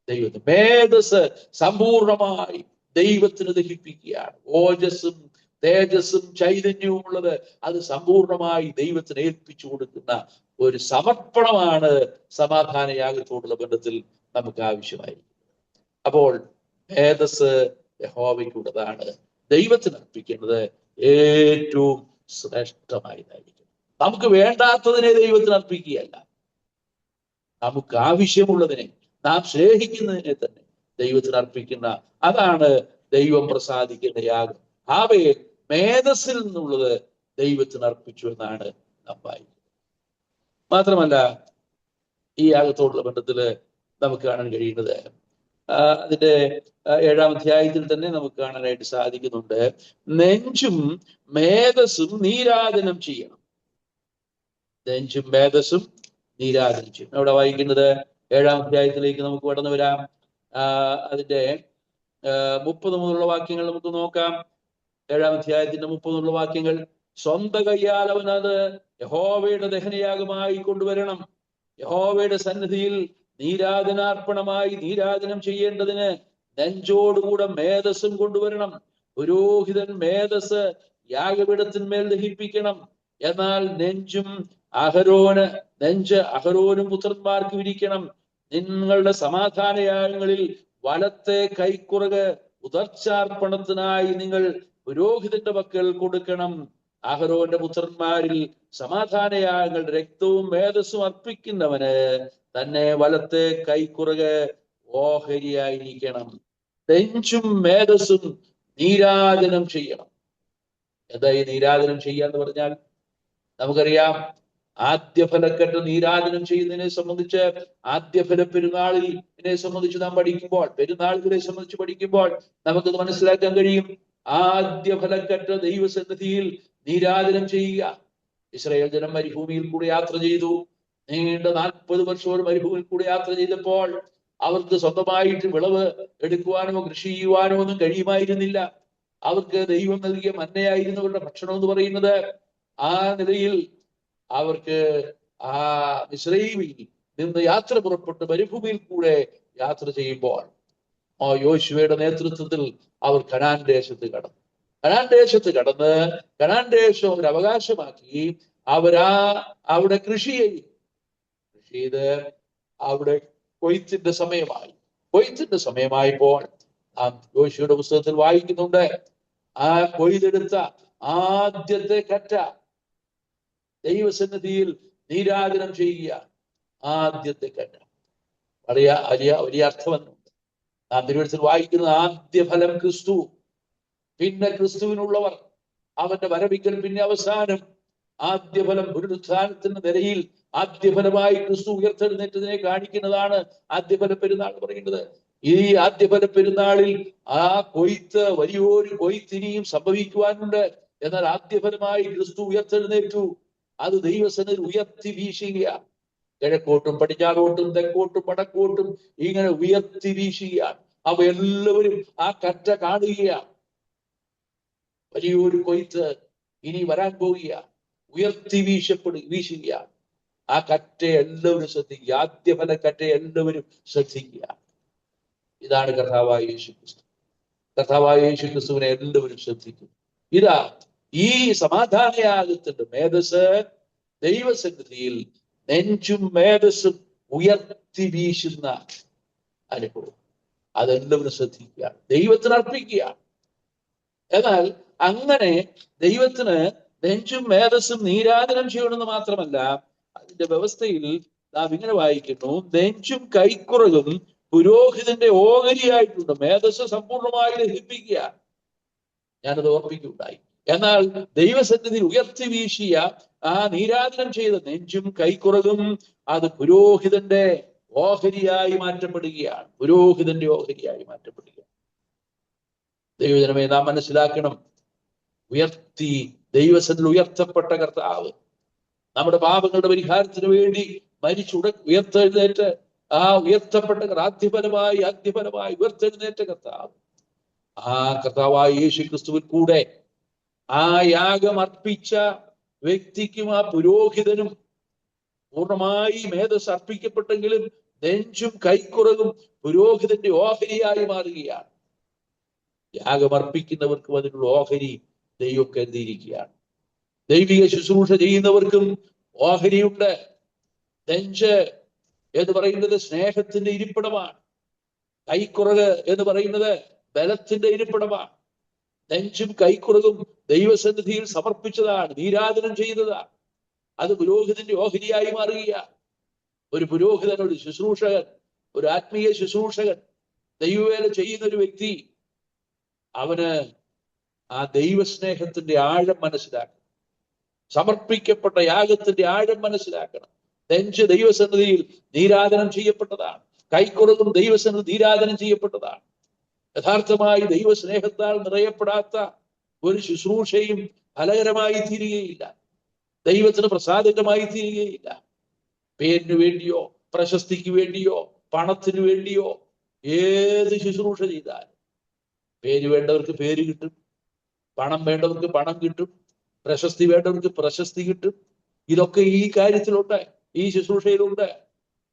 ദൈവത്തിന്, മേധസ് സമ്പൂർണമായി ദൈവത്തിന് ദഹിപ്പിക്കുകയാണ്. ഓജസ്സും തേജസ്സും ചൈതന്യവും ഉള്ളത് അത് സമ്പൂർണമായി ദൈവത്തിന് ഏൽപ്പിച്ചു കൊടുക്കുന്ന ഒരു സമർപ്പണമാണ് സമാധാനയാഗത്തോടുള്ള ബന്ധത്തിൽ നമുക്ക് ആവശ്യമായിരിക്കും. അപ്പോൾ മേധസ് യഹോവയ്ക്കുള്ളതാണ്, ദൈവത്തിന് അർപ്പിക്കേണ്ടത് ഏറ്റവും ശ്രേഷ്ഠമായതായിരിക്കും. നമുക്ക് വേണ്ടാത്തതിനെ ദൈവത്തിന് അർപ്പിക്കുകയല്ല, നമുക്ക് ആവശ്യമുള്ളതിനെ, നാം സ്നേഹിക്കുന്നതിനെ തന്നെ ദൈവത്തിന് അർപ്പിക്കുന്ന, അതാണ് ദൈവം പ്രസാദിക്കുന്ന യാഗം. അവയെ മേധസ്സിൽ നിന്നുള്ളത് ദൈവത്തിന് അർപ്പിച്ചു എന്നാണ് നാം വായിക്കുന്നത്. മാത്രമല്ല ഈ യാഗത്തോടുള്ള ബന്ധത്തില് നമുക്ക് കാണാൻ കഴിയുന്നത്, അതിന്റെ 7-ാം അധ്യായത്തിൽ തന്നെ നമുക്ക് കാണാനായിട്ട് സാധിക്കുന്നുണ്ട്. നെഞ്ചും മേധസ്സും നീരാജനം ചെയ്യണം. നെഞ്ചും മേധസ്സും നീരാജനം ചെയ്യണം. അവിടെ വായിക്കുന്നത് 7-ാം അധ്യായത്തിലേക്ക് നമുക്ക് കടന്നു വരാം. അതിന്റെ 30 മുതലുള്ള വാക്യങ്ങൾ നമുക്ക് നോക്കാം. 7-ാം അധ്യായത്തിന്റെ 30 മുതലുള്ള വാക്യങ്ങൾ. സ്വന്തം കയ്യാൽ അവൻ അത് യഹോവയുടെ ദഹനയാഗമായി കൊണ്ടുവരണം. യഹോവയുടെ സന്നിധിയിൽ നീരാജനാർപ്പണമായി നീരാജനം ചെയ്യേണ്ടതിന് നെഞ്ചോടുകൂടെ മേധസ്സും കൊണ്ടുവരണം. പുരോഹിതൻ മേധസ് യാഗപീഠത്തിന്മേൽ ദഹിപ്പിക്കണം. എന്നാൽ നെഞ്ച് അഹരോനും പുത്രന്മാർക്ക് വിരിക്കണം. നിങ്ങളുടെ സമാധാനയാഗങ്ങളിൽ വലത്തെ കൈക്കുറക് ഉദർച്ചാർപ്പണത്തിനായി നിങ്ങൾ പുരോഹിതന്റെ പക്കൽ കൊടുക്കണം. അഹരോന്റെ പുത്രന്മാരിൽ സമാധാനയാഗങ്ങളുടെ രക്തവും മേധസ്സും അർപ്പിക്കുന്നവന് തന്നെ വലത്തെ കൈക്കുറക് ഓഹരിയായിരിക്കണം. നെഞ്ചും മേധസ്സും നീരാജനം ചെയ്യണം. എന്താ ഈ നീരാജനം ചെയ്യാന്ന് പറഞ്ഞാൽ? നമുക്കറിയാം, ആദ്യഫലക്കെട്ട് നീരാജനം ചെയ്യുന്നതിനെ സംബന്ധിച്ച് ആദ്യഫല പെരുന്നാളിനെ സംബന്ധിച്ച് നാം പഠിക്കുമ്പോൾ, പെരുന്നാളുകളെ സംബന്ധിച്ച് പഠിക്കുമ്പോൾ നമുക്കത് മനസ്സിലാക്കാൻ കഴിയും. ആദ്യഫലക്കെട്ട് ദൈവസന്നിധിയിൽ നീരാജനം ചെയ്യുക. ഇസ്രായേൽ ജനം മരുഭൂമിയിൽ കൂടെ യാത്ര ചെയ്തു. നീണ്ട 40 വർഷവും മരുഭൂമിയിൽ കൂടെ യാത്ര ചെയ്തപ്പോൾ അവർക്ക് സ്വന്തമായിട്ട് വിളവ് എടുക്കുവാനോ കൃഷി ചെയ്യുവാനോ ഒന്നും കഴിയുമായിരുന്നില്ല. അവർക്ക് ദൈവം നൽകിയ മന്നയായിരുന്നു അവരുടെ ഭക്ഷണം എന്ന് പറയുന്നത്. ആ നിലയിൽ അവർക്ക് മിസ്രയീമിൽ നിന്ന് യാത്ര പുറപ്പെട്ട് മരുഭൂമിയിൽ കൂടെ യാത്ര ചെയ്യുമ്പോൾ യോശുവയുടെ നേതൃത്വത്തിൽ അവർ കനാൻ ദേശത്ത് കടന്നു. കനാൻ ദേശം ഒരു അവകാശമാക്കി അവിടെ കൃഷി ചെയ്ത് അവിടെ കൊയ്ത്തിന്റെ സമയമായപ്പോൾ നാം യോശുവയുടെ പുസ്തകത്തിൽ വായിക്കുന്നുണ്ട്, ആ കൊയ്തെടുത്ത ആദ്യത്തെ കറ്റ ദൈവസന്നിധിയിൽ നീരാജനം ചെയ്യുക. ആദ്യത്തെ കറ്റ വലിയ അർത്ഥമെന്നുണ്ട്. നാം തിരുവചനത്തിൽ വായിക്കുന്ന ആദ്യ ഫലം ക്രിസ്തു, പിന്നെ ക്രിസ്തുവിനുള്ളവർ, അവന്റെ വരവിക്കൽ, പിന്നെ അവസാനം. ആദ്യഫലം പുനരുത്ഥാനത്തിന്റെ നിലയിൽ ആദ്യഫലമായി ക്രിസ്തു ഉയർത്തെഴുന്നേറ്റതിനെ കാണിക്കുന്നതാണ് ആദ്യഫല പെരുന്നാൾ പറയുന്നത്. ഈ ആദ്യഫല പെരുന്നാളിൽ ആ കൊയ്ത്ത്, വലിയൊരു കൊയ്ത്ത് ഇനിയും സംഭവിക്കുവാനുണ്ട്. എന്നാൽ ആദ്യഫലമായി ക്രിസ്തു ഉയർത്തെഴുന്നേറ്റു. അത് ദൈവസന്നിധിയിൽ ഉയർത്തി വീശുക. കിഴക്കോട്ടും പടിഞ്ഞാറോട്ടും തെക്കോട്ടും വടക്കോട്ടും ഇങ്ങനെ ഉയർത്തി വീശുകയാണ്. അവ എല്ലാവരും ആ കറ്റ കാണുകയാണ്. വലിയൊരു കൊയ്ത്ത് ഇനി വരാൻ പോവുക. ഉയർത്തി വീശുകയാണ്. ആ കറ്റയെ എല്ലാവരും ശ്രദ്ധിക്കുക. ആദ്യഫല കറ്റയെ എല്ലാവരും ശ്രദ്ധിക്കുക. ഇതാണ് കർത്താവായ യേശുക്രിസ്തു. കർത്താവായ യേശുക്രിസ്തുവിനെ എല്ലാവരും ശ്രദ്ധിക്കും. ഇതാ ഈ സമാധാനയാഗത്തിന്റെ മേധസ് ദൈവസന്നിധിയിൽ നെഞ്ചും മേധസ്സും ഉയർത്തി വീശുന്ന അനുഭവം. അതെല്ലാവരും ശ്രദ്ധിക്കുകയാണ്, ദൈവത്തിന് അർപ്പിക്കുകയാണ്. എന്നാൽ അങ്ങനെ ദൈവത്തിന് നെഞ്ചും മേധസ്സും നീരാജനം ചെയ്യണമെന്ന് മാത്രമല്ല, അതിന്റെ വ്യവസ്ഥയിൽ നാം ഇങ്ങനെ വായിക്കുന്നു, നെഞ്ചും കൈക്കുറകും പുരോഹിതന്റെ ഓഹരിയായിട്ടുണ്ട്. മേധസ് സമ്പൂർണമായി ദഹിപ്പിക്കുക. ഞാനത് ഓർപ്പിക്കുകയുണ്ടായി. എന്നാൽ ദൈവസന്നിധിയിൽ ഉയർത്തി വീശിയ ആ നീരാജനം ചെയ്ത നെഞ്ചും കൈക്കുറകും അത് പുരോഹിതന്റെ ഓഹരിയായി മാറ്റപ്പെടുകയാണ്. പുരോഹിതന്റെ ഓഹരിയായി മാറ്റപ്പെടുകയാണ്. ദൈവജനമേ, നാം മനസ്സിലാക്കണം, ദൈവസന്നിധിയിൽ ഉയർത്തപ്പെട്ട കർത്താവ് നമ്മുടെ പാപങ്ങളുടെ പരിഹാരത്തിന് വേണ്ടി ഉയർത്തെഴുന്നേറ്റ് ആ ഉയർത്തപ്പെട്ട ആദ്യഫലമായി ഉയർത്തെഴുന്നേറ്റ കർത്താവ്, ആ കർത്താവായ യേശു ക്രിസ്തുവിൽ കൂടെ ആ യാഗം അർപ്പിച്ച വ്യക്തിക്കും ആ പുരോഹിതനും പൂർണ്ണമായി മേധസ് അർപ്പിക്കപ്പെട്ടെങ്കിലും നെഞ്ചും കൈക്കുറകും പുരോഹിതന്റെ ഓഹരിയായി മാറുകയാണ്. യാഗം അർപ്പിക്കുന്നവർക്കും അതിനുള്ള ഓഹരി ദൈവം കരുതിയിരിക്കുകയാണ്. ദൈവിക ശുശ്രൂഷ ചെയ്യുന്നവർക്കും ഓഹരിയുണ്ട്. നെഞ്ച് എന്ന് പറയുന്നത് സ്നേഹത്തിന്റെ ഇരിപ്പിടമാണ്. കൈക്കുറക് എന്ന് പറയുന്നത് ബലത്തിന്റെ ഇരിപ്പിടമാണ്. നെഞ്ചും കൈക്കുറകും ദൈവസന്നിധിയിൽ സമർപ്പിച്ചതാണ്, നീരാജനം ചെയ്തതാണ്. അത് പുരോഹിതന്റെ ഓഹരിയായി മാറുകയാണ്. ഒരു പുരോഹിതൻ, ഒരു ശുശ്രൂഷകൻ, ഒരു ആത്മീയ ശുശ്രൂഷകൻ, ദൈവവേല ചെയ്യുന്ന ഒരു വ്യക്തി, അവന് ആ ദൈവസ്നേഹത്തിന്റെ ആഴം മനസ്സിലാക്കണം. സമർപ്പിക്കപ്പെട്ട യാഗത്തിന്റെ ആഴം മനസ്സിലാക്കണം. നെഞ്ച് ദൈവസന്നിധിയിൽ നീരാജനം ചെയ്യപ്പെട്ടതാണ്. കൈക്കുറകും ദൈവസന്നിധി നീരാജനം ചെയ്യപ്പെട്ടതാണ്. യഥാർത്ഥമായി ദൈവസ്നേഹത്താൽ നിറയപ്പെടാത്ത ഒരു ശുശ്രൂഷയും ഫലകരമായി തീരുകയില്ല, ദൈവത്തിന് പ്രസാദകരമായി തീരുകയില്ല. പേരിന് വേണ്ടിയോ പ്രശസ്തിക്ക് വേണ്ടിയോ പണത്തിന് വേണ്ടിയോ ഏത് ശുശ്രൂഷ ചെയ്താലും പേര് വേണ്ടവർക്ക് പേര് കിട്ടും, പണം വേണ്ടവർക്ക് പണം കിട്ടും, പ്രശസ്തി വേണ്ടവർക്ക് പ്രശസ്തി കിട്ടും. ഇതൊക്കെ ഈ കാര്യത്തിലുണ്ട്, ഈ ശുശ്രൂഷയിലുണ്ട്.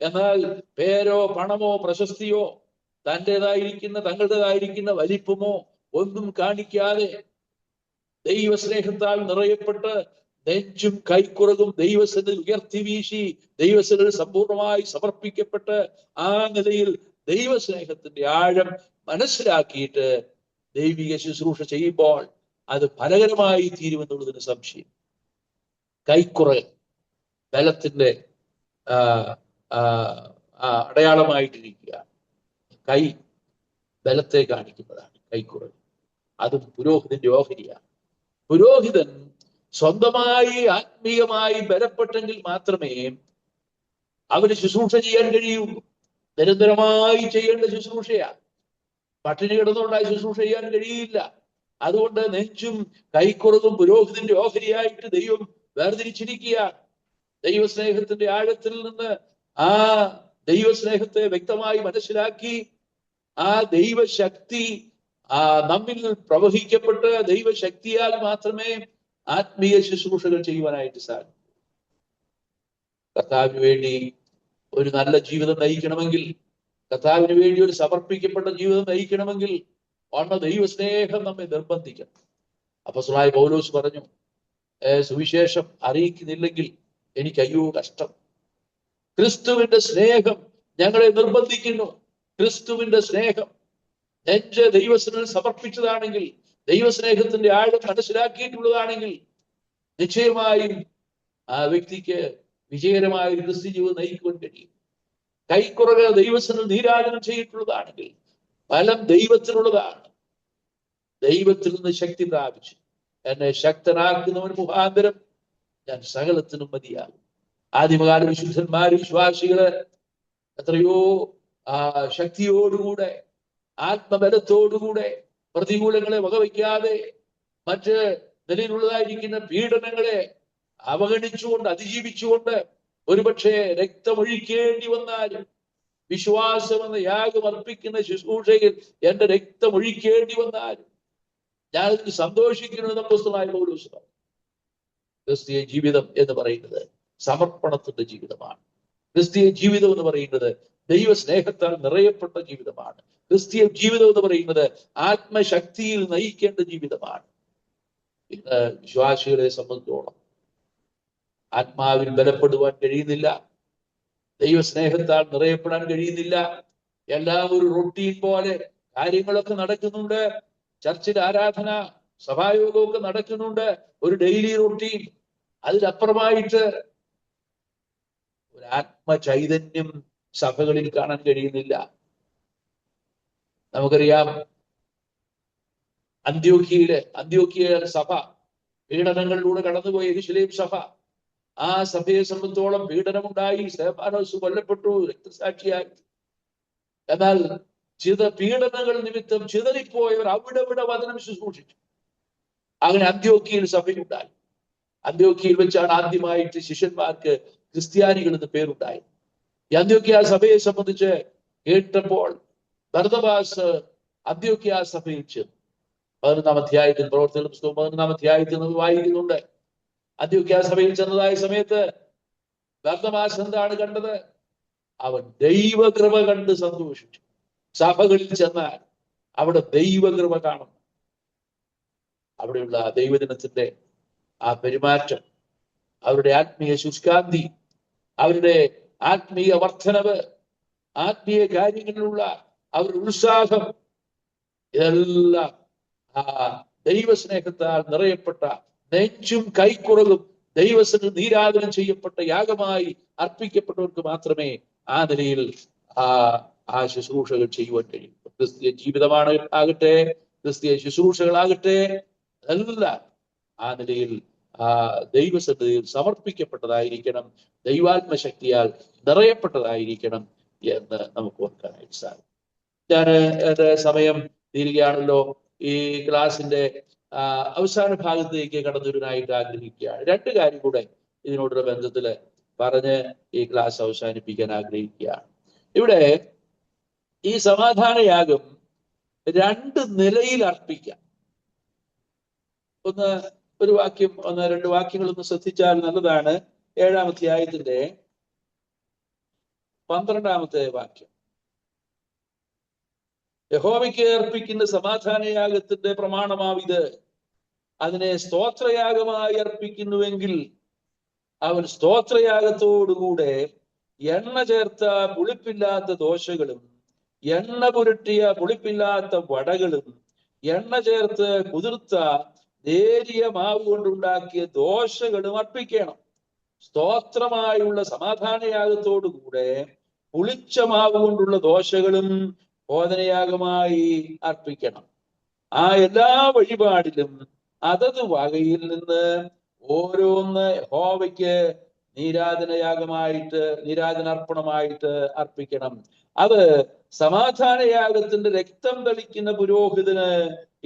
എന്നാൽ പേരോ പണമോ പ്രശസ്തിയോ തങ്ങളുടേതായിരിക്കുന്ന വലിപ്പമോ ഒന്നും കാണിക്കാതെ ദൈവസ്നേഹത്താൽ നിറയപ്പെട്ട് നെഞ്ചും കൈക്കുറകും ദൈവസന്നിധിയിൽ ഉയർത്തി വീശി ദൈവസന്നിധിയിൽ സമ്പൂർണമായി സമർപ്പിക്കപ്പെട്ട് ആ നിലയിൽ ദൈവസ്നേഹത്തിന്റെ ആഴം മനസ്സിലാക്കിയിട്ട് ദൈവിക ശുശ്രൂഷ ചെയ്യുമ്പോൾ അത് ഫലകരമായി തീരുമെന്നുള്ളതിന് സംശയം. കൈക്കുറകൽ ബലത്തിന്റെ അടയാളമായിട്ടിരിക്കുക. കൈ ബലത്തെ കാണിക്കുന്നതാണ് കൈക്കുറകൽ. അതും പുരോഹിതന്റെ ഓഹരിയാണ്. പുരോഹിതൻ സ്വന്തമായി ആത്മീയമായി ബലപ്പെട്ടെങ്കിൽ മാത്രമേ അവന് ശുശ്രൂഷ ചെയ്യാൻ കഴിയുള്ളൂ. നിരന്തരമായി ചെയ്യേണ്ട ശുശ്രൂഷയാണ്. പട്ടിണി കിടന്നുകൊണ്ടായി ശുശ്രൂഷ ചെയ്യാൻ കഴിയില്ല. അതുകൊണ്ട് നെഞ്ചും കൈക്കുറകും പുരോഹിതന്റെ ഓഹരിയായിട്ട് ദൈവം വേർതിരിച്ചിരിക്കുകയാണ്. ദൈവസ്നേഹത്തിന്റെ ആഴത്തിൽ നിന്ന് ആ ദൈവസ്നേഹത്തെ വ്യക്തമായി മനസ്സിലാക്കി ആ ദൈവശക്തി നമ്മിൽ പ്രവഹിക്കപ്പെട്ട് ദൈവശക്തിയാൽ മാത്രമേ ആത്മീയ ശുശ്രൂഷകൾ ചെയ്യുവാനായിട്ട് സാധിക്കും. കർത്താവിന് വേണ്ടി ഒരു നല്ല ജീവിതം നയിക്കണമെങ്കിൽ, കർത്താവിന് വേണ്ടി ഒരു സമർപ്പിക്കപ്പെട്ട ജീവിതം നയിക്കണമെങ്കിൽ ദൈവസ്നേഹം നമ്മെ നിർബന്ധിക്കണം. അപ്പോസ്തലനായ പൗലോസ് പറഞ്ഞു, സുവിശേഷം അറിയിക്കുന്നില്ലെങ്കിൽ എനിക്ക് അയ്യോ കഷ്ടം. ക്രിസ്തുവിന്റെ സ്നേഹം ഞങ്ങളെ നിർബന്ധിക്കുന്നു. ക്രിസ്തുവിന്റെ സ്നേഹം നെഞ്ച് ദൈവസ്നേഹം സമർപ്പിച്ചതാണെങ്കിൽ, ദൈവസ്നേഹത്തിന്റെ ആഴം മനസ്സിലാക്കിയിട്ടുള്ളതാണെങ്കിൽ നിശ്ചയമായും ആ വ്യക്തിക്ക് വിജയകരമായ ഒരു ക്രിസ്ത്യ ജീവിതം നയിക്കുവാൻ കഴിയും. കൈക്കുറക് ദൈവസ്നേഹം നീരാജനം ചെയ്തിട്ടുള്ളതാണെങ്കിൽ ഫലം ദൈവത്തിനുള്ളതാണ്. ദൈവത്തിൽ നിന്ന് ശക്തി പ്രാപിച്ചു എന്നെ ശക്തനാക്കുന്നവൻ മുഖാന്തരം ഞാൻ സകലത്തിനും മതിയാകും. ആദിമകാല വിശുദ്ധന്മാര്, വിശ്വാസികള് എത്രയോ ശക്തിയോടുകൂടെ ആത്മബലത്തോടുകൂടെ പ്രതികൂലങ്ങളെ വകവയ്ക്കാതെ മറ്റ് നിലയിലുള്ളതായിരിക്കുന്ന പീഡനങ്ങളെ അവഗണിച്ചുകൊണ്ട് അതിജീവിച്ചുകൊണ്ട് ഒരുപക്ഷെ രക്തമൊഴിക്കേണ്ടി വന്നാലും വിശ്വാസം എന്ന യാഗം അർപ്പിക്കുന്ന ശുശ്രൂഷയിൽ എന്റെ രക്തമൊഴിക്കേണ്ടി വന്നാലും ഞാൻ ഇതിൽ സന്തോഷിക്കുന്നത് അപ്പോസ്തലനായ പൗലോസ് പറഞ്ഞു. ക്രിസ്തീയ ജീവിതം എന്ന് പറയുന്നത് സമർപ്പണത്തിന്റെ ജീവിതമാണ്. ക്രിസ്തീയ ജീവിതം എന്ന് പറയുന്നത് ദൈവസ്നേഹത്താൽ നിറയപ്പെട്ട ജീവിതമാണ്. ക്രിസ്തീയ ജീവിതം എന്ന് പറയുന്നത് ആത്മശക്തിയിൽ നയിക്കേണ്ട ജീവിതമാണ്. ഇന്ന് വിശ്വാസികളെ സംബന്ധിച്ചോളം ആത്മാവിൽ ബലപ്പെടുവാൻ കഴിയുന്നില്ല, ദൈവസ്നേഹത്താൽ നിറയപ്പെടാൻ കഴിയുന്നില്ല. എല്ലാം ഒരു റൊട്ടീൻ പോലെ കാര്യങ്ങളൊക്കെ നടക്കുന്നുണ്ട്. ചർച്ചിൽ ആരാധന, സഭായോഗമൊക്കെ നടക്കുന്നുണ്ട്, ഒരു ഡെയിലി റൊട്ടീൻ. അതിലപ്പുറമായിട്ട് ഒരു ആത്മചൈതന്യം സഭകളിൽ കാണാൻ കഴിയുന്നില്ല. നമുക്കറിയാം, അന്ത്യോക്യ സഭ, പീഡനങ്ങളിലൂടെ കടന്നുപോയ യെരൂശലേം സഭ, ആ സഭയെ സംബന്ധിച്ചോളം പീഡനമുണ്ടായി, സ്തെഫാനോസ് കൊല്ലപ്പെട്ടു, രക്തസാക്ഷിയായി. എന്നാൽ പീഡനങ്ങൾ നിമിത്തം ചിതറിപ്പോയവർ അവിടെ വചനം ശുശ്രൂഷിച്ചു. അങ്ങനെ അന്ത്യോക്യയിൽ സഭയുണ്ടായി. അന്ത്യോക്യയിൽ വെച്ചാണ് ആദ്യമായിട്ട് ശിഷ്യന്മാർക്ക് ക്രിസ്ത്യാനികൾ എന്ന് പേരുണ്ടായി. ഈ അന്ത്യോക്യ സഭയെ സംബന്ധിച്ച് കേട്ടപ്പോൾ ബർന്നബാസ് അന്ത്യോക്യ സഭയിൽ ചെന്നു. 11-ാം അധ്യായത്തിൽ, പ്രവർത്തന പുസ്തകം 11-ാം അധ്യായത്തിൽ നമ്മൾ വായിക്കുന്നുണ്ട്. അന്ത്യോക്യ സഭയിൽ ചെന്നതായ സമയത്ത് ബർന്നബാസ് എന്താണ് കണ്ടത്? അവൻ ദൈവകൃപ കണ്ട് സന്തോഷിച്ചു. സഭകളിൽ ചെന്നാൽ അവിടെ ദൈവകൃപ കാണും. അവിടെയുള്ള ദൈവജനത്തിന്റെ ആ പെരുമാറ്റം, അവരുടെ ആത്മീയ ശുഷ്കാന്തി, അവരുടെ ആത്മീയ വർധനവ്, ആത്മീയ കാര്യങ്ങളിലുള്ള അവരുടെ ഉത്സാഹം, ഇതെല്ലാം ആ ദൈവസ്നേഹത്താൽ നിറയപ്പെട്ട, നെഞ്ചും കൈക്കുറകും ദൈവത്തിന് നീരാധനം ചെയ്യപ്പെട്ട യാഗമായി അർപ്പിക്കപ്പെട്ടവർക്ക് മാത്രമേ ആ നിലയിൽ ആ ശുശ്രൂഷകൾ ചെയ്യുവാൻ കഴിയും. ക്രിസ്തീയ ജീവിതമാണ് ആകട്ടെ, ക്രിസ്തീയ ശുശ്രൂഷകളാകട്ടെ, എല്ലാം ആ നിലയിൽ ദൈവസന്നിധിയിൽ സമർപ്പിക്കപ്പെട്ടതായിരിക്കണം, ദൈവാത്മശക്തിയാൽ നിറയപ്പെട്ടതായിരിക്കണം എന്ന് നമുക്ക് ഓർക്കാനായിട്ട് സാധിക്കും. ഞാൻ എന്റെ സമയം തീരുകയാണല്ലോ. ഈ ക്ലാസിന്റെ അവസാന ഭാഗത്തേക്ക് കടന്നു വരാനായിട്ട് ആഗ്രഹിക്കുകയാണ്. 2 കാര്യം കൂടെ ഇതിനോടുള്ള ബന്ധത്തില് പറഞ്ഞ് ഈ ക്ലാസ് അവസാനിപ്പിക്കാൻ ആഗ്രഹിക്കുകയാണ്. ഇവിടെ ഈ സമാധാനയാഗം 2 നിലയിൽ അർപ്പിക്കാം. ഒരു വാക്യം, 1-2 വാക്യങ്ങളൊന്ന് ശ്രദ്ധിച്ചാൽ നല്ലതാണ്. 7-ാം അധ്യായത്തിന്റെ 12-ാമത്തെ വാക്യം. യഹോവയ്ക്ക് അർപ്പിക്കുന്ന സമാധാനയാഗത്തിന്റെ പ്രമാണമാവിത്: അതിനെ സ്തോത്രയാഗമായി അർപ്പിക്കുന്നുവെങ്കിൽ അവൻ സ്തോത്രയാഗത്തോടുകൂടെ എണ്ണ ചേർത്ത പുളിപ്പില്ലാത്ത ദോശകളും എണ്ണ പുരട്ടിയ പുളിപ്പില്ലാത്ത വടകളും എണ്ണ ചേർത്ത് കുതിർത്ത നേരിയ മാവ് കൊണ്ടുണ്ടാക്കിയ ദോശകളും അർപ്പിക്കണം. സ്തോത്രമായുള്ള സമാധാനയാഗത്തോടുകൂടെ പുളിച്ച മാവ് കൊണ്ടുള്ള ദോശകളും ബോധനയാഗമായി അർപ്പിക്കണം. ആ എല്ലാ വഴിപാടിലും അതത് വകയിൽ നിന്ന് ഓരോന്ന് യഹോവയ്ക്ക് നീരാജനാർപ്പണമായിട്ട് അർപ്പിക്കണം. അത് സമാധാനയാഗത്തിന്റെ രക്തം തളിക്കുന്ന പുരോഹിതന്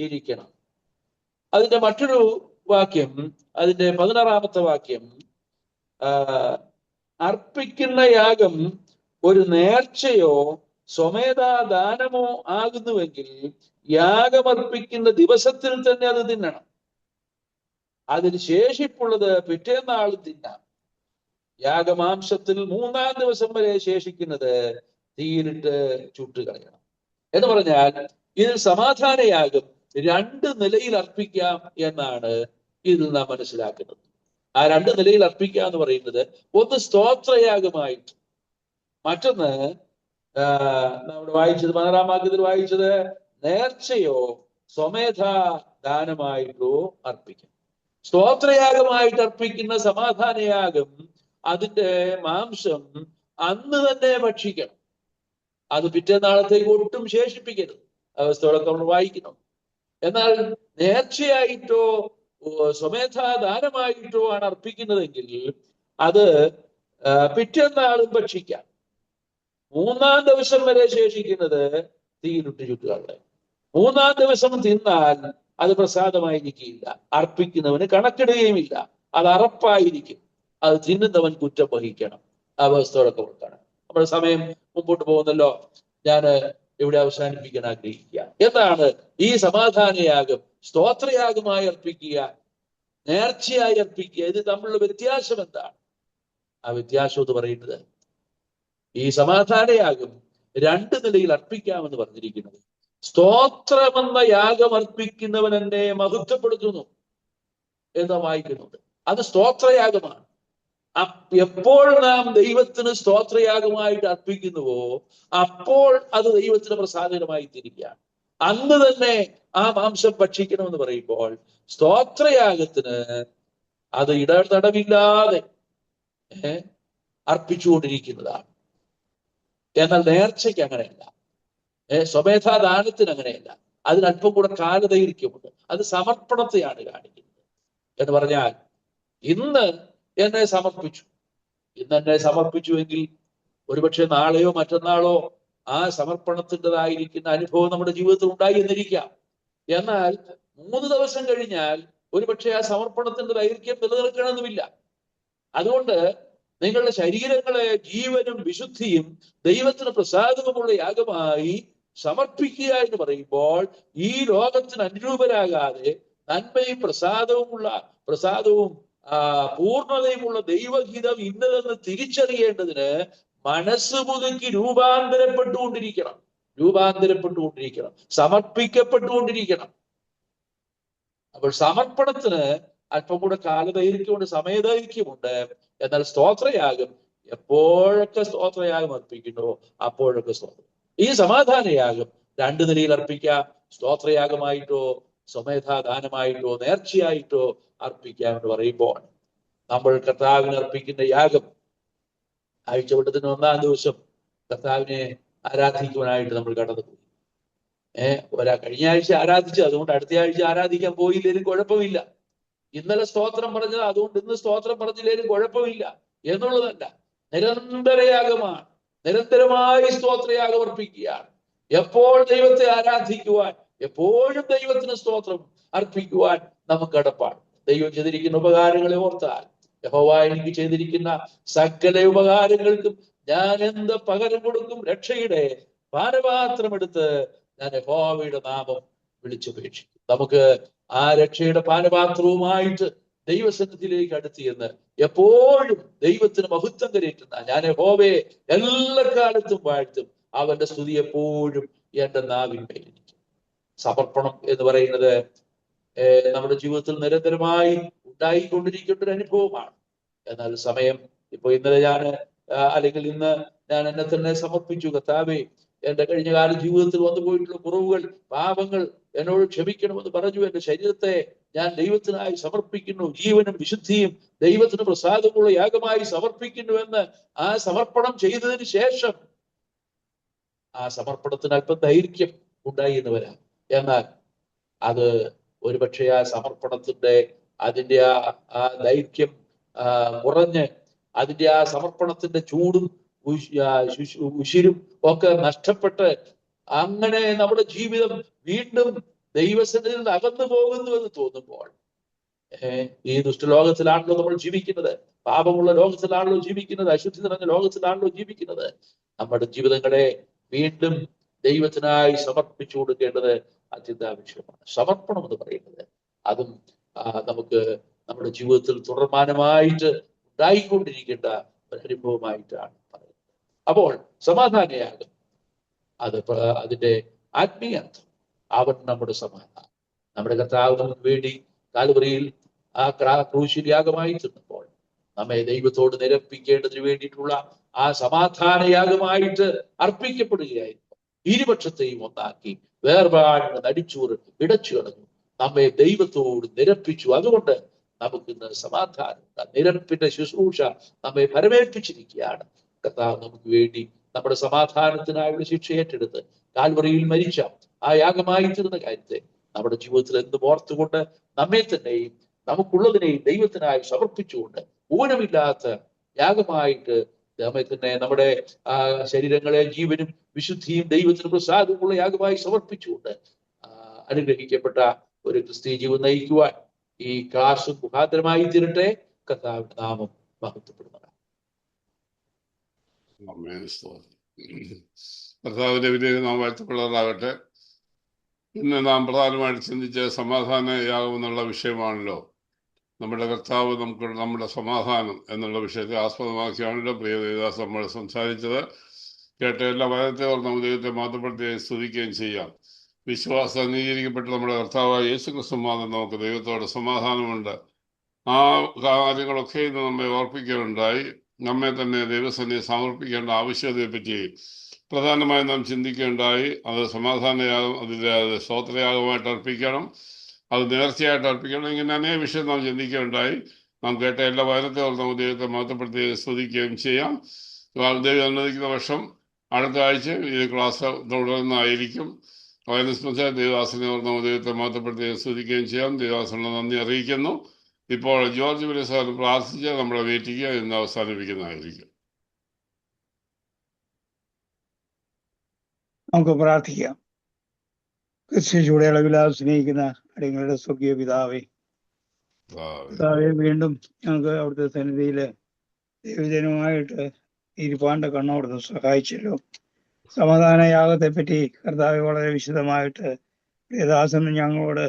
ഇരിക്കണം. അതിന്റെ മറ്റൊരു വാക്യം, അതിന്റെ 16-ാമത്തെ വാക്യം, അർപ്പിക്കുന്ന യാഗം ഒരു നേർച്ചയോ സ്വമേധാദാനമോ ആകുന്നുവെങ്കിൽ യാഗമർപ്പിക്കുന്ന ദിവസത്തിൽ തന്നെ അത് തിന്നണം. അതിന് ശേഷിപ്പുള്ളത് പിറ്റേന്നാൾ തിന്നാം. യാഗമാംസത്തിൽ 3-ാം ദിവസം വരെ ശേഷിക്കുന്നത് തീയിലിട്ട് ചുട്ടുകളയണം. എന്ന് പറഞ്ഞാൽ ഇതിൽ സമാധാനയാഗം 2 നിലയിൽ അർപ്പിക്കാം എന്നാണ് ഇതിൽ നാം മനസ്സിലാക്കുന്നത്. ആ 2 നിലയിൽ അർപ്പിക്കുക എന്ന് പറയുന്നത്, ഒന്ന് സ്തോത്രയാഗമായിട്ട്, മറ്റൊന്ന് നമ്മുടെ വായിച്ചത് 16-ാം വാക്യത്തിൽ വായിച്ചത് നേർച്ചയോ സ്വമേധാ ദാനമായിട്ടോ അർപ്പിക്കും. സ്തോത്രയാഗമായിട്ട് അർപ്പിക്കുന്ന സമാധാനയാഗം, അതിന്റെ മാംസം അന്ന് തന്നെ ഭക്ഷിക്കണം. അത് പിറ്റേന്നാളത്തേക്ക് ഒട്ടും ശേഷിപ്പിക്കരുത്. അവസ്ഥകളൊക്കെ നമ്മൾ വായിക്കണം. എന്നാൽ നേർച്ചയായിട്ടോ സ്വമേധാദാനമായിട്ടോ ആണ് അർപ്പിക്കുന്നതെങ്കിൽ അത് പിറ്റേന്നാളും ഭക്ഷിക്കാം. 3-ാം ദിവസം വരെ ശേഷിക്കുന്നത് തീയിലിട്ട് ചുട്ടുകളെ. 3-ാം ദിവസം തിന്നാൽ അത് പ്രസാദമായിരിക്കില്ല, അർപ്പിക്കുന്നവന് കണക്കിടുകയുമില്ല, അത് അറപ്പായിരിക്കും, അത് തിന്നുന്നവൻ കുറ്റം വഹിക്കണം. അവസ്ഥകളൊക്കെ കൊടുക്കണം. നമ്മുടെ സമയം മുമ്പോട്ട് പോകുന്നല്ലോ. ഞാൻ ഇവിടെ അവസാനിപ്പിക്കാൻ ആഗ്രഹിക്കുക. എന്താണ് ഈ സമാധാനയാഗം? സ്തോത്രയാഗമായി അർപ്പിക്കുക, നേർച്ചയായി അർപ്പിക്കുക, ഇത് തമ്മിലുള്ള വ്യത്യാസം എന്താണ്? ആ വ്യത്യാസം എന്ന് പറയുന്നത്, ഈ സമാധാനയാഗം 2 നിലയിൽ അർപ്പിക്കാമെന്ന് പറഞ്ഞിരിക്കുന്നത്. സ്തോത്രമെന്ന യാഗം അർപ്പിക്കുന്നവൻ എന്നെ മഹത്വപ്പെടുത്തുന്നു എന്ന് വായിക്കുന്നുണ്ട്. അത് സ്തോത്രയാഗമാണ്. എപ്പോൾ നാം ദൈവത്തിന് സ്തോത്രയാഗമായിട്ട് അർപ്പിക്കുന്നുവോ അപ്പോൾ അത് ദൈവത്തിന് പ്രസാദകരമായി തീരുകയാണ്. അന്ന് തന്നെ ആ മാംസം ഭക്ഷിക്കണമെന്ന് പറയുമ്പോൾ സ്തോത്രയാഗത്തിന് അത് ഇടതടവില്ലാതെ അർപ്പിച്ചുകൊണ്ടിരിക്കുന്നതാണ്. എന്നാൽ നേർച്ചയ്ക്ക് അങ്ങനെയല്ല, സ്വമേധാദാനത്തിന് അങ്ങനെയല്ല. അതിനല്പം കൂടെ കാലദൈർഘ്യമുണ്ട്. അത് സമർപ്പണത്തെയാണ് കാണിക്കുന്നത്. എന്ന് പറഞ്ഞാൽ ഇന്ന് എന്നെ സമർപ്പിച്ചുവെങ്കിൽ ഒരുപക്ഷെ നാളെയോ മറ്റന്നാളോ ആ സമർപ്പണത്തിൻ്റെതായിരിക്കുന്ന അനുഭവം നമ്മുടെ ജീവിതത്തിൽ ഉണ്ടായി എന്നിരിക്കാം. എന്നാൽ 3 ദിവസം കഴിഞ്ഞാൽ ഒരുപക്ഷെ ആ സമർപ്പണത്തിന്റെ ദൈർഘ്യം നിലനിൽക്കണമെന്നുമില്ല. അതുകൊണ്ട് നിങ്ങളുടെ ശരീരങ്ങളെ ജീവനും വിശുദ്ധിയും ദൈവത്തിന് പ്രസാദവുമുള്ള യാഗമായി സമർപ്പിക്കുക എന്ന് പറയുമ്പോൾ ഈ ലോകത്തിന് അനുരൂപരാകാതെ നന്മയും പ്രസാദവും പൂർണ്ണതയുമുള്ള ദൈവഹിതം ഇന്നതെന്ന് തിരിച്ചറിയേണ്ടതിന് മനസ്സ് പുതുക്കി രൂപാന്തരപ്പെട്ടുകൊണ്ടിരിക്കണം, സമർപ്പിക്കപ്പെട്ടുകൊണ്ടിരിക്കണം. അപ്പോൾ സമർപ്പണത്തിന് അല്പം കൂടെ കാലദൈർഘ്യമുണ്ട്, സമയദൈർഘ്യമുണ്ട്. എന്നാൽ സ്തോത്രയാഗം എപ്പോഴൊക്കെ സ്തോത്രയാഗം അർപ്പിക്കുന്നുവോ അപ്പോഴൊക്കെ സ്തോത്രം. ഈ സമാധാനയാഗം 2 നിലയിൽ അർപ്പിക്കാം. സ്തോത്രയാഗമായിട്ടോ സ്വമേധാദാനമായിട്ടോ നേർച്ചയായിട്ടോ അർപ്പിക്കാം എന്ന് പറയുമ്പോൾ നമ്മൾ കർത്താവിന് അർപ്പിക്കുന്ന യാഗം ആഴ്ചവട്ടത്തിന് 1-ാം ദിവസം കർത്താവിനെ ആരാധിക്കുവാനായിട്ട് നമ്മൾ കടന്നുപോയി. കഴിഞ്ഞ ആഴ്ച ആരാധിച്ചു, അതുകൊണ്ട് അടുത്ത ആഴ്ച ആരാധിക്കാൻ പോയില്ലേലും കുഴപ്പമില്ല. ഇന്നലെ സ്തോത്രം പറഞ്ഞത് അതുകൊണ്ട് ഇന്ന് സ്തോത്രം പറഞ്ഞില്ലേലും കുഴപ്പമില്ല എന്നുള്ളതല്ല. നിരന്തരയാഗമാണ്. നിരന്തരമായി സ്തോത്രയാഗം അർപ്പിക്കുകയാണ്. എപ്പോൾ ദൈവത്തെ ആരാധിക്കുവാൻ, എപ്പോഴും ദൈവത്തിന് സ്തോത്രം അർപ്പിക്കുവാൻ നമുക്ക് കടപ്പാട്. ദൈവം ചെയ്തിരിക്കുന്ന ഉപകാരങ്ങളെ ഓർത്താൽ, യഹോവ എനിക്ക് ചെയ്തിരിക്കുന്ന സകല ഉപകാരങ്ങൾക്കും ഞാൻ എന്ത് പകരം കൊടുക്കും? രക്ഷയുടെ പാനപാത്രമെടുത്ത് ഞാൻ യഹോവയുടെ നാമം വിളിച്ചുപേക്ഷിക്കും. നമുക്ക് ആ രക്ഷയുടെ പാനപാത്രവുമായിട്ട് ദൈവസന്നിധിയിലേക്ക് അടുത്തിയെന്ന് എപ്പോഴും ദൈവത്തിന് മഹത്വം കരയറ്റുന്ന ഞാൻ യഹോവയെ എല്ലാ കാലത്തും വാഴ്ത്തും, അവന്റെ സ്തുതി എപ്പോഴും എന്റെ നാവിന്മേലിരിക്കും. സമർപ്പണം എന്ന് പറയുന്നത് നമ്മുടെ ജീവിതത്തിൽ നിരന്തരമായി ഉണ്ടായിക്കൊണ്ടിരിക്കേണ്ട ഒരു അനുഭവമാണ്. എന്നാൽ സമയം ഇന്നലെ അല്ലെങ്കിൽ ഇന്ന് ഞാൻ എന്നെ തന്നെ സമർപ്പിച്ചു. കർത്താവേ, എന്റെ കഴിഞ്ഞകാല ജീവിതത്തിൽ വന്നു പോയിട്ടുള്ള കുറവുകൾ, പാപങ്ങൾ എന്നോട് ക്ഷമിക്കണമെന്ന് പറഞ്ഞു. എന്റെ ശരീരത്തെ ഞാൻ ദൈവത്തിനായി സമർപ്പിക്കുന്നു, ജീവനും വിശുദ്ധിയും ദൈവത്തിന് പ്രസാദമുള്ള യാഗമായി സമർപ്പിക്കുന്നുവെന്ന് ആ സമർപ്പണം ചെയ്തതിന് ശേഷം ആ സമർപ്പണത്തിന് അല്പം ദൈർഘ്യം ഉണ്ടായി എന്ന് വരാം. എന്നാൽ അത് ഒരുപക്ഷെ ആ സമർപ്പണത്തിന്റെ അതിന്റെ ആ ദൈർഘ്യം കുറഞ്ഞ് അതിന്റെ ആ സമർപ്പണത്തിന്റെ ചൂടും ഉശിരും ഒക്കെ നഷ്ടപ്പെട്ട് അങ്ങനെ നമ്മുടെ ജീവിതം വീണ്ടും ദൈവസന്നിധിയിൽ നിന്ന് അകന്നു പോകുന്നു എന്ന് തോന്നുമ്പോൾ, ഈ ദുഷ്ടലോകത്തിലാണല്ലോ നമ്മൾ ജീവിക്കുന്നത്, പാപമുള്ള ലോകത്തിലാണല്ലോ ജീവിക്കുന്നത്, അശുദ്ധി നിറഞ്ഞ ലോകത്തിലാണല്ലോ ജീവിക്കുന്നത്. നമ്മുടെ ജീവിതങ്ങളെ വീണ്ടും ദൈവത്തിനായി സമർപ്പിച്ചു കൊടുക്കേണ്ടത് അത്യന്താപേക്ഷിതമാണ്. സമർപ്പണം എന്ന് പറയുന്നത് അതും നമുക്ക് നമ്മുടെ ജീവിതത്തിൽ തുടർമാനമായിട്ട് ഉണ്ടായിക്കൊണ്ടിരിക്കേണ്ട ഒരു അനുഭവമായിട്ടാണ് പറയുന്നത്. അപ്പോൾ സമാധാനയാകും അതിന്റെ ആത്മീയർത്ഥം അവൻ നമ്മുടെ സമാധാനം. നമ്മുടെ കർത്താവ് നമുക്ക് വേണ്ടി കാൽവറിയിൽ ആ ക്രൂശിൽ യാഗമായി തീർന്നപ്പോൾ നമ്മെ ദൈവത്തോട് നിരപ്പിക്കേണ്ടതിന് വേണ്ടിയിട്ടുള്ള ആ സമാധാനയാഗമായിട്ട് അർപ്പിക്കപ്പെടുകയായിരുന്നു. ഇരുപക്ഷത്തെയും ഒന്നാക്കി വേർപാടിന് നടിച്ചൂറ് ഇടച്ചു കളഞ്ഞു, നമ്മെ ദൈവത്തോട് നിരപ്പിച്ചു. അതുകൊണ്ട് നമുക്കിന്ന് സമാധാനം, നിരപ്പിന്റെ ശുശ്രൂഷ നമ്മെ പരമേൽപ്പിച്ചിരിക്കുകയാണ്. കർത്താവ് നമുക്ക് വേണ്ടി നമ്മുടെ സമാധാനത്തിനായുള്ള ശിക്ഷ ഏറ്റെടുത്ത് കാൽവറിയിൽ മരിച്ച ആ യാഗമായി തീർന്ന കാര്യത്തെ നമ്മുടെ ജീവിതത്തിൽ എന്തും ഓർത്തുകൊണ്ട് നമ്മെ തന്നെയും നമുക്കുള്ളതിനെയും ദൈവത്തിനായി സമർപ്പിച്ചുകൊണ്ട് ഊനമില്ലാത്ത യാഗമായിട്ട് നമ്മെ തന്നെ നമ്മുടെ ശരീരങ്ങളെ ജീവനും വിശുദ്ധിയും ദൈവത്തിന് പ്രസാദമുള്ള യാഗമായി സമർപ്പിച്ചുകൊണ്ട് അനുഗ്രഹിക്കപ്പെട്ട ഒരു ക്രിസ്തീയ ജീവിതം നയിക്കുവാൻ ഈ ക്ലാസ് മുഖാന്തരമായി തീരട്ടെ. കർത്താവിന്റെ നാമം മഹത്വപ്പെടുന്നതാണ്. കർത്താവിന്റെ വിധേയം നാം വാഴ്ത്തപ്പെടാറാകട്ടെ. ഇന്ന് നാം പ്രധാനമായിട്ട് ചിന്തിച്ച സമാധാനയാഗം എന്നുള്ള വിഷയമാണല്ലോ. നമ്മുടെ കർത്താവ് നമ്മുടെ സമാധാനം എന്നുള്ള വിഷയത്തെ ആസ്പദമാക്കിയാണല്ലോ പ്രിയ ദേവദാസ് നമ്മൾ സംസാരിച്ചത്. കേട്ട എല്ലാ വചനത്തെ ഓർത്ത് നമുക്ക് ദൈവത്തെ മാത്രപ്പെടുത്തി സ്തുതിക്കുകയും ചെയ്യാം. വിശ്വാസം അംഗീകരിക്കപ്പെട്ട നമ്മുടെ കർത്താവായ യേശുക്രിസ്തു മാത്രം നമുക്ക് ദൈവത്തോട് സമാധാനമുണ്ട്. ആ കാര്യങ്ങളൊക്കെ ഇന്ന് നമ്മെ ഓർപ്പിക്കുകയുണ്ടായി. നമ്മെ തന്നെ ദൈവസന്നിധി സമർപ്പിക്കേണ്ട ആവശ്യകതയെപ്പറ്റി പ്രധാനമായും നാം ചിന്തിക്കുകയുണ്ടായി. അത് സമാധാനയാകും, അതിൻ്റെ സ്തോത്രയാഗമായിട്ട് അർപ്പിക്കണം, അത് നേർച്ചയായിട്ട് അർപ്പിക്കണം. ഇങ്ങനെ അനേക വിഷയം നാം ചിന്തിക്കുകയുണ്ടായി. നാം കേട്ട എല്ലാ വചനത്തെ ഓർത്ത് നമുക്ക് ദൈവത്തെ മഹത്വപ്പെടുത്തി സ്തുതിക്കുകയും ചെയ്യാം. ദൈവം അനുവദിക്കുന്ന വർഷം അടുത്ത ആഴ്ച ഈ ക്ലാസ് തുടർന്നായിരിക്കും. അതിന് സ്പെഷ്യൽ ദേവദാസനെ ഓർത്ത് നമുക്ക് ദൈവത്തെ മഹത്വപ്പെടുത്തി സ്തുതിക്കുകയും ചെയ്യാം. ദേവദാസനുള്ള നന്ദി അറിയിക്കുന്നു. ഇപ്പോൾ ജോർജ് വില്യം സാർ പ്രാർത്ഥിച്ച് നമ്മുടെ മീറ്റിംഗ് ഇന്ന് അവസാനിപ്പിക്കുന്നതായിരിക്കും. നമുക്ക് പ്രാർത്ഥിക്കാം. ക്രിസ്ത്യയുടെ സ്നേഹിക്കുന്ന അടിയങ്ങളുടെ സ്വർഗീയ പിതാവേ, വീണ്ടും ഞങ്ങൾക്ക് അവിടുത്തെ സന്നിധിയില് ദൈവജനമായിട്ട് ഇരിപ്പാണ്ട് കണ്ണോടുന്ന് സഹായിച്ചല്ലോ. സമാധാന യാഗത്തെ പറ്റി കർത്താവ് വളരെ വിശദമായിട്ട് പ്രിയദാസനും ഞങ്ങളോട്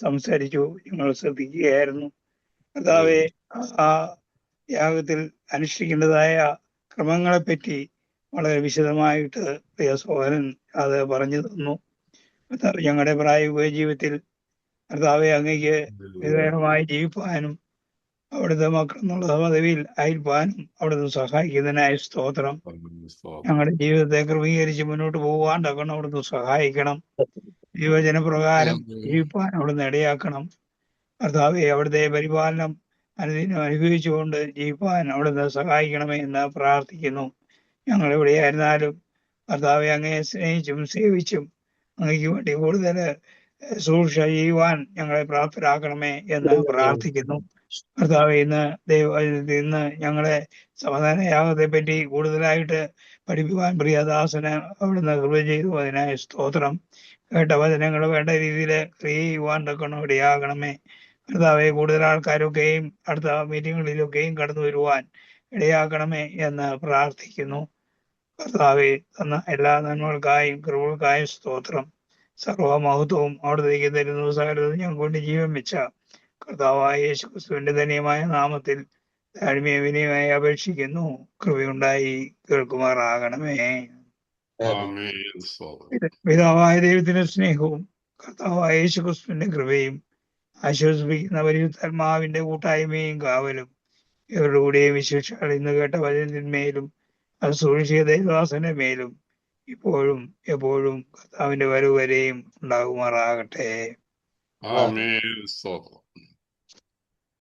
സംസാരിച്ചു. ഞങ്ങൾ ശ്രദ്ധിക്കുകയായിരുന്നു. കർത്താവെ, ആ യാഗത്തിൽ അനുഷ്ഠിക്കേണ്ടതായ ക്രമങ്ങളെ പറ്റി വളരെ വിശദമായിട്ട് പ്രിയ സഹോദരൻ അത് പറഞ്ഞു തന്നു. കർത്താവ്, ഞങ്ങളുടെ പ്രായോഗിക ജീവിതത്തിൽ കർത്താവെ അങ്ങേക്ക് വിധേയമായി ജീവിപ്പാനും അവിടുത്തെ മക്കൾ എന്നുള്ള പദവിയിൽ അയൽപ്പാനും അവിടുന്ന് സഹായിക്കുന്നതിനായ സ്തോത്രം. ഞങ്ങളുടെ ജീവിതത്തെ ക്രമീകരിച്ച് മുന്നോട്ട് പോകാൻ തക്കണം അവിടുന്ന് സഹായിക്കണം. ജീവജനപ്രകാരം ജീവിപ്പാൻ അവിടുന്ന് ഇടയാക്കണം. കർത്താവെ, അവിടുത്തെ പരിപാലനം അനുദിനം അനുഭവിച്ചുകൊണ്ട് ജീവിപ്പാൻ അവിടുന്ന് സഹായിക്കണമേ എന്ന് പ്രാർത്ഥിക്കുന്നു. ഞങ്ങൾ എവിടെയായിരുന്നാലും കർത്താവെ, അങ്ങയെ സ്നേഹിച്ചും സേവിച്ചും അങ്ങയ്ക്ക് വേണ്ടി കൂടുതൽ ശുശ്രൂഷ ചെയ്യുവാൻ ഞങ്ങളെ പ്രാപ്തരാക്കണമേ എന്ന് പ്രാർത്ഥിക്കുന്നു. കർത്താവെ, ഇന്ന് ഞങ്ങളെ സമാധാന യാഗത്തെ പറ്റി കൂടുതലായിട്ട് പഠിപ്പിക്കുവാൻ പ്രിയദാസന് അവിടുന്ന് കൃപ ചെയ്തു. അതിനായ സ്തോത്രം. കേട്ട വചനങ്ങൾ വേണ്ട രീതിയിൽ ക്രിയ ചെയ്യുവാൻ തക്കണം ഇടയാകണമേ. കർത്താവെ, കൂടുതൽ ആൾക്കാരൊക്കെയും അടുത്ത മീറ്റിങ്ങുകളിലൊക്കെയും കടന്നു വരുവാൻ ഇടയാക്കണമേ എന്ന് പ്രാർത്ഥിക്കുന്നു. കർത്താവെ, തന്ന എല്ലാ നന്മകൾക്കായും കൃപകൾക്കായും സ്തോത്രം. സർവമഹത്വവും അവിടത്തേക്ക് തരുന്നു. സകലതും ഞങ്ങൾക്ക് വേണ്ടി ജീവൻ വെച്ച കർത്താവായ യേശു ക്രിസ്തുവിന്റെ ധന്യമായ നാമത്തിൽ താഴ്മയെ വിനയമായി അപേക്ഷിക്കുന്നു. കൃപയുണ്ടായി കേൾക്കുമാറാകണമേ. പിതാവായ ദൈവത്തിന്റെ സ്നേഹവും കർത്താവായ യേശു ക്രിസ്തുവിന്റെ കൃപയും ആശ്വസിപ്പിക്കുന്ന പരിശുദ്ധാത്മാവിന്റെ കൂട്ടായ്മയും കാവലും ഇവരുടെ കൂടെയും വിശേഷാൽ ഇന്ന് കേട്ട വചനത്തിന്മേലും അത് സൂക്ഷിച്ച ദൈവദാസന്റെ മേലും ഇപ്പോഴും എപ്പോഴും കർത്താവിന്റെ വരവ് വരെയും ഉണ്ടാകുമാറാകട്ടെ. ആമേൻ.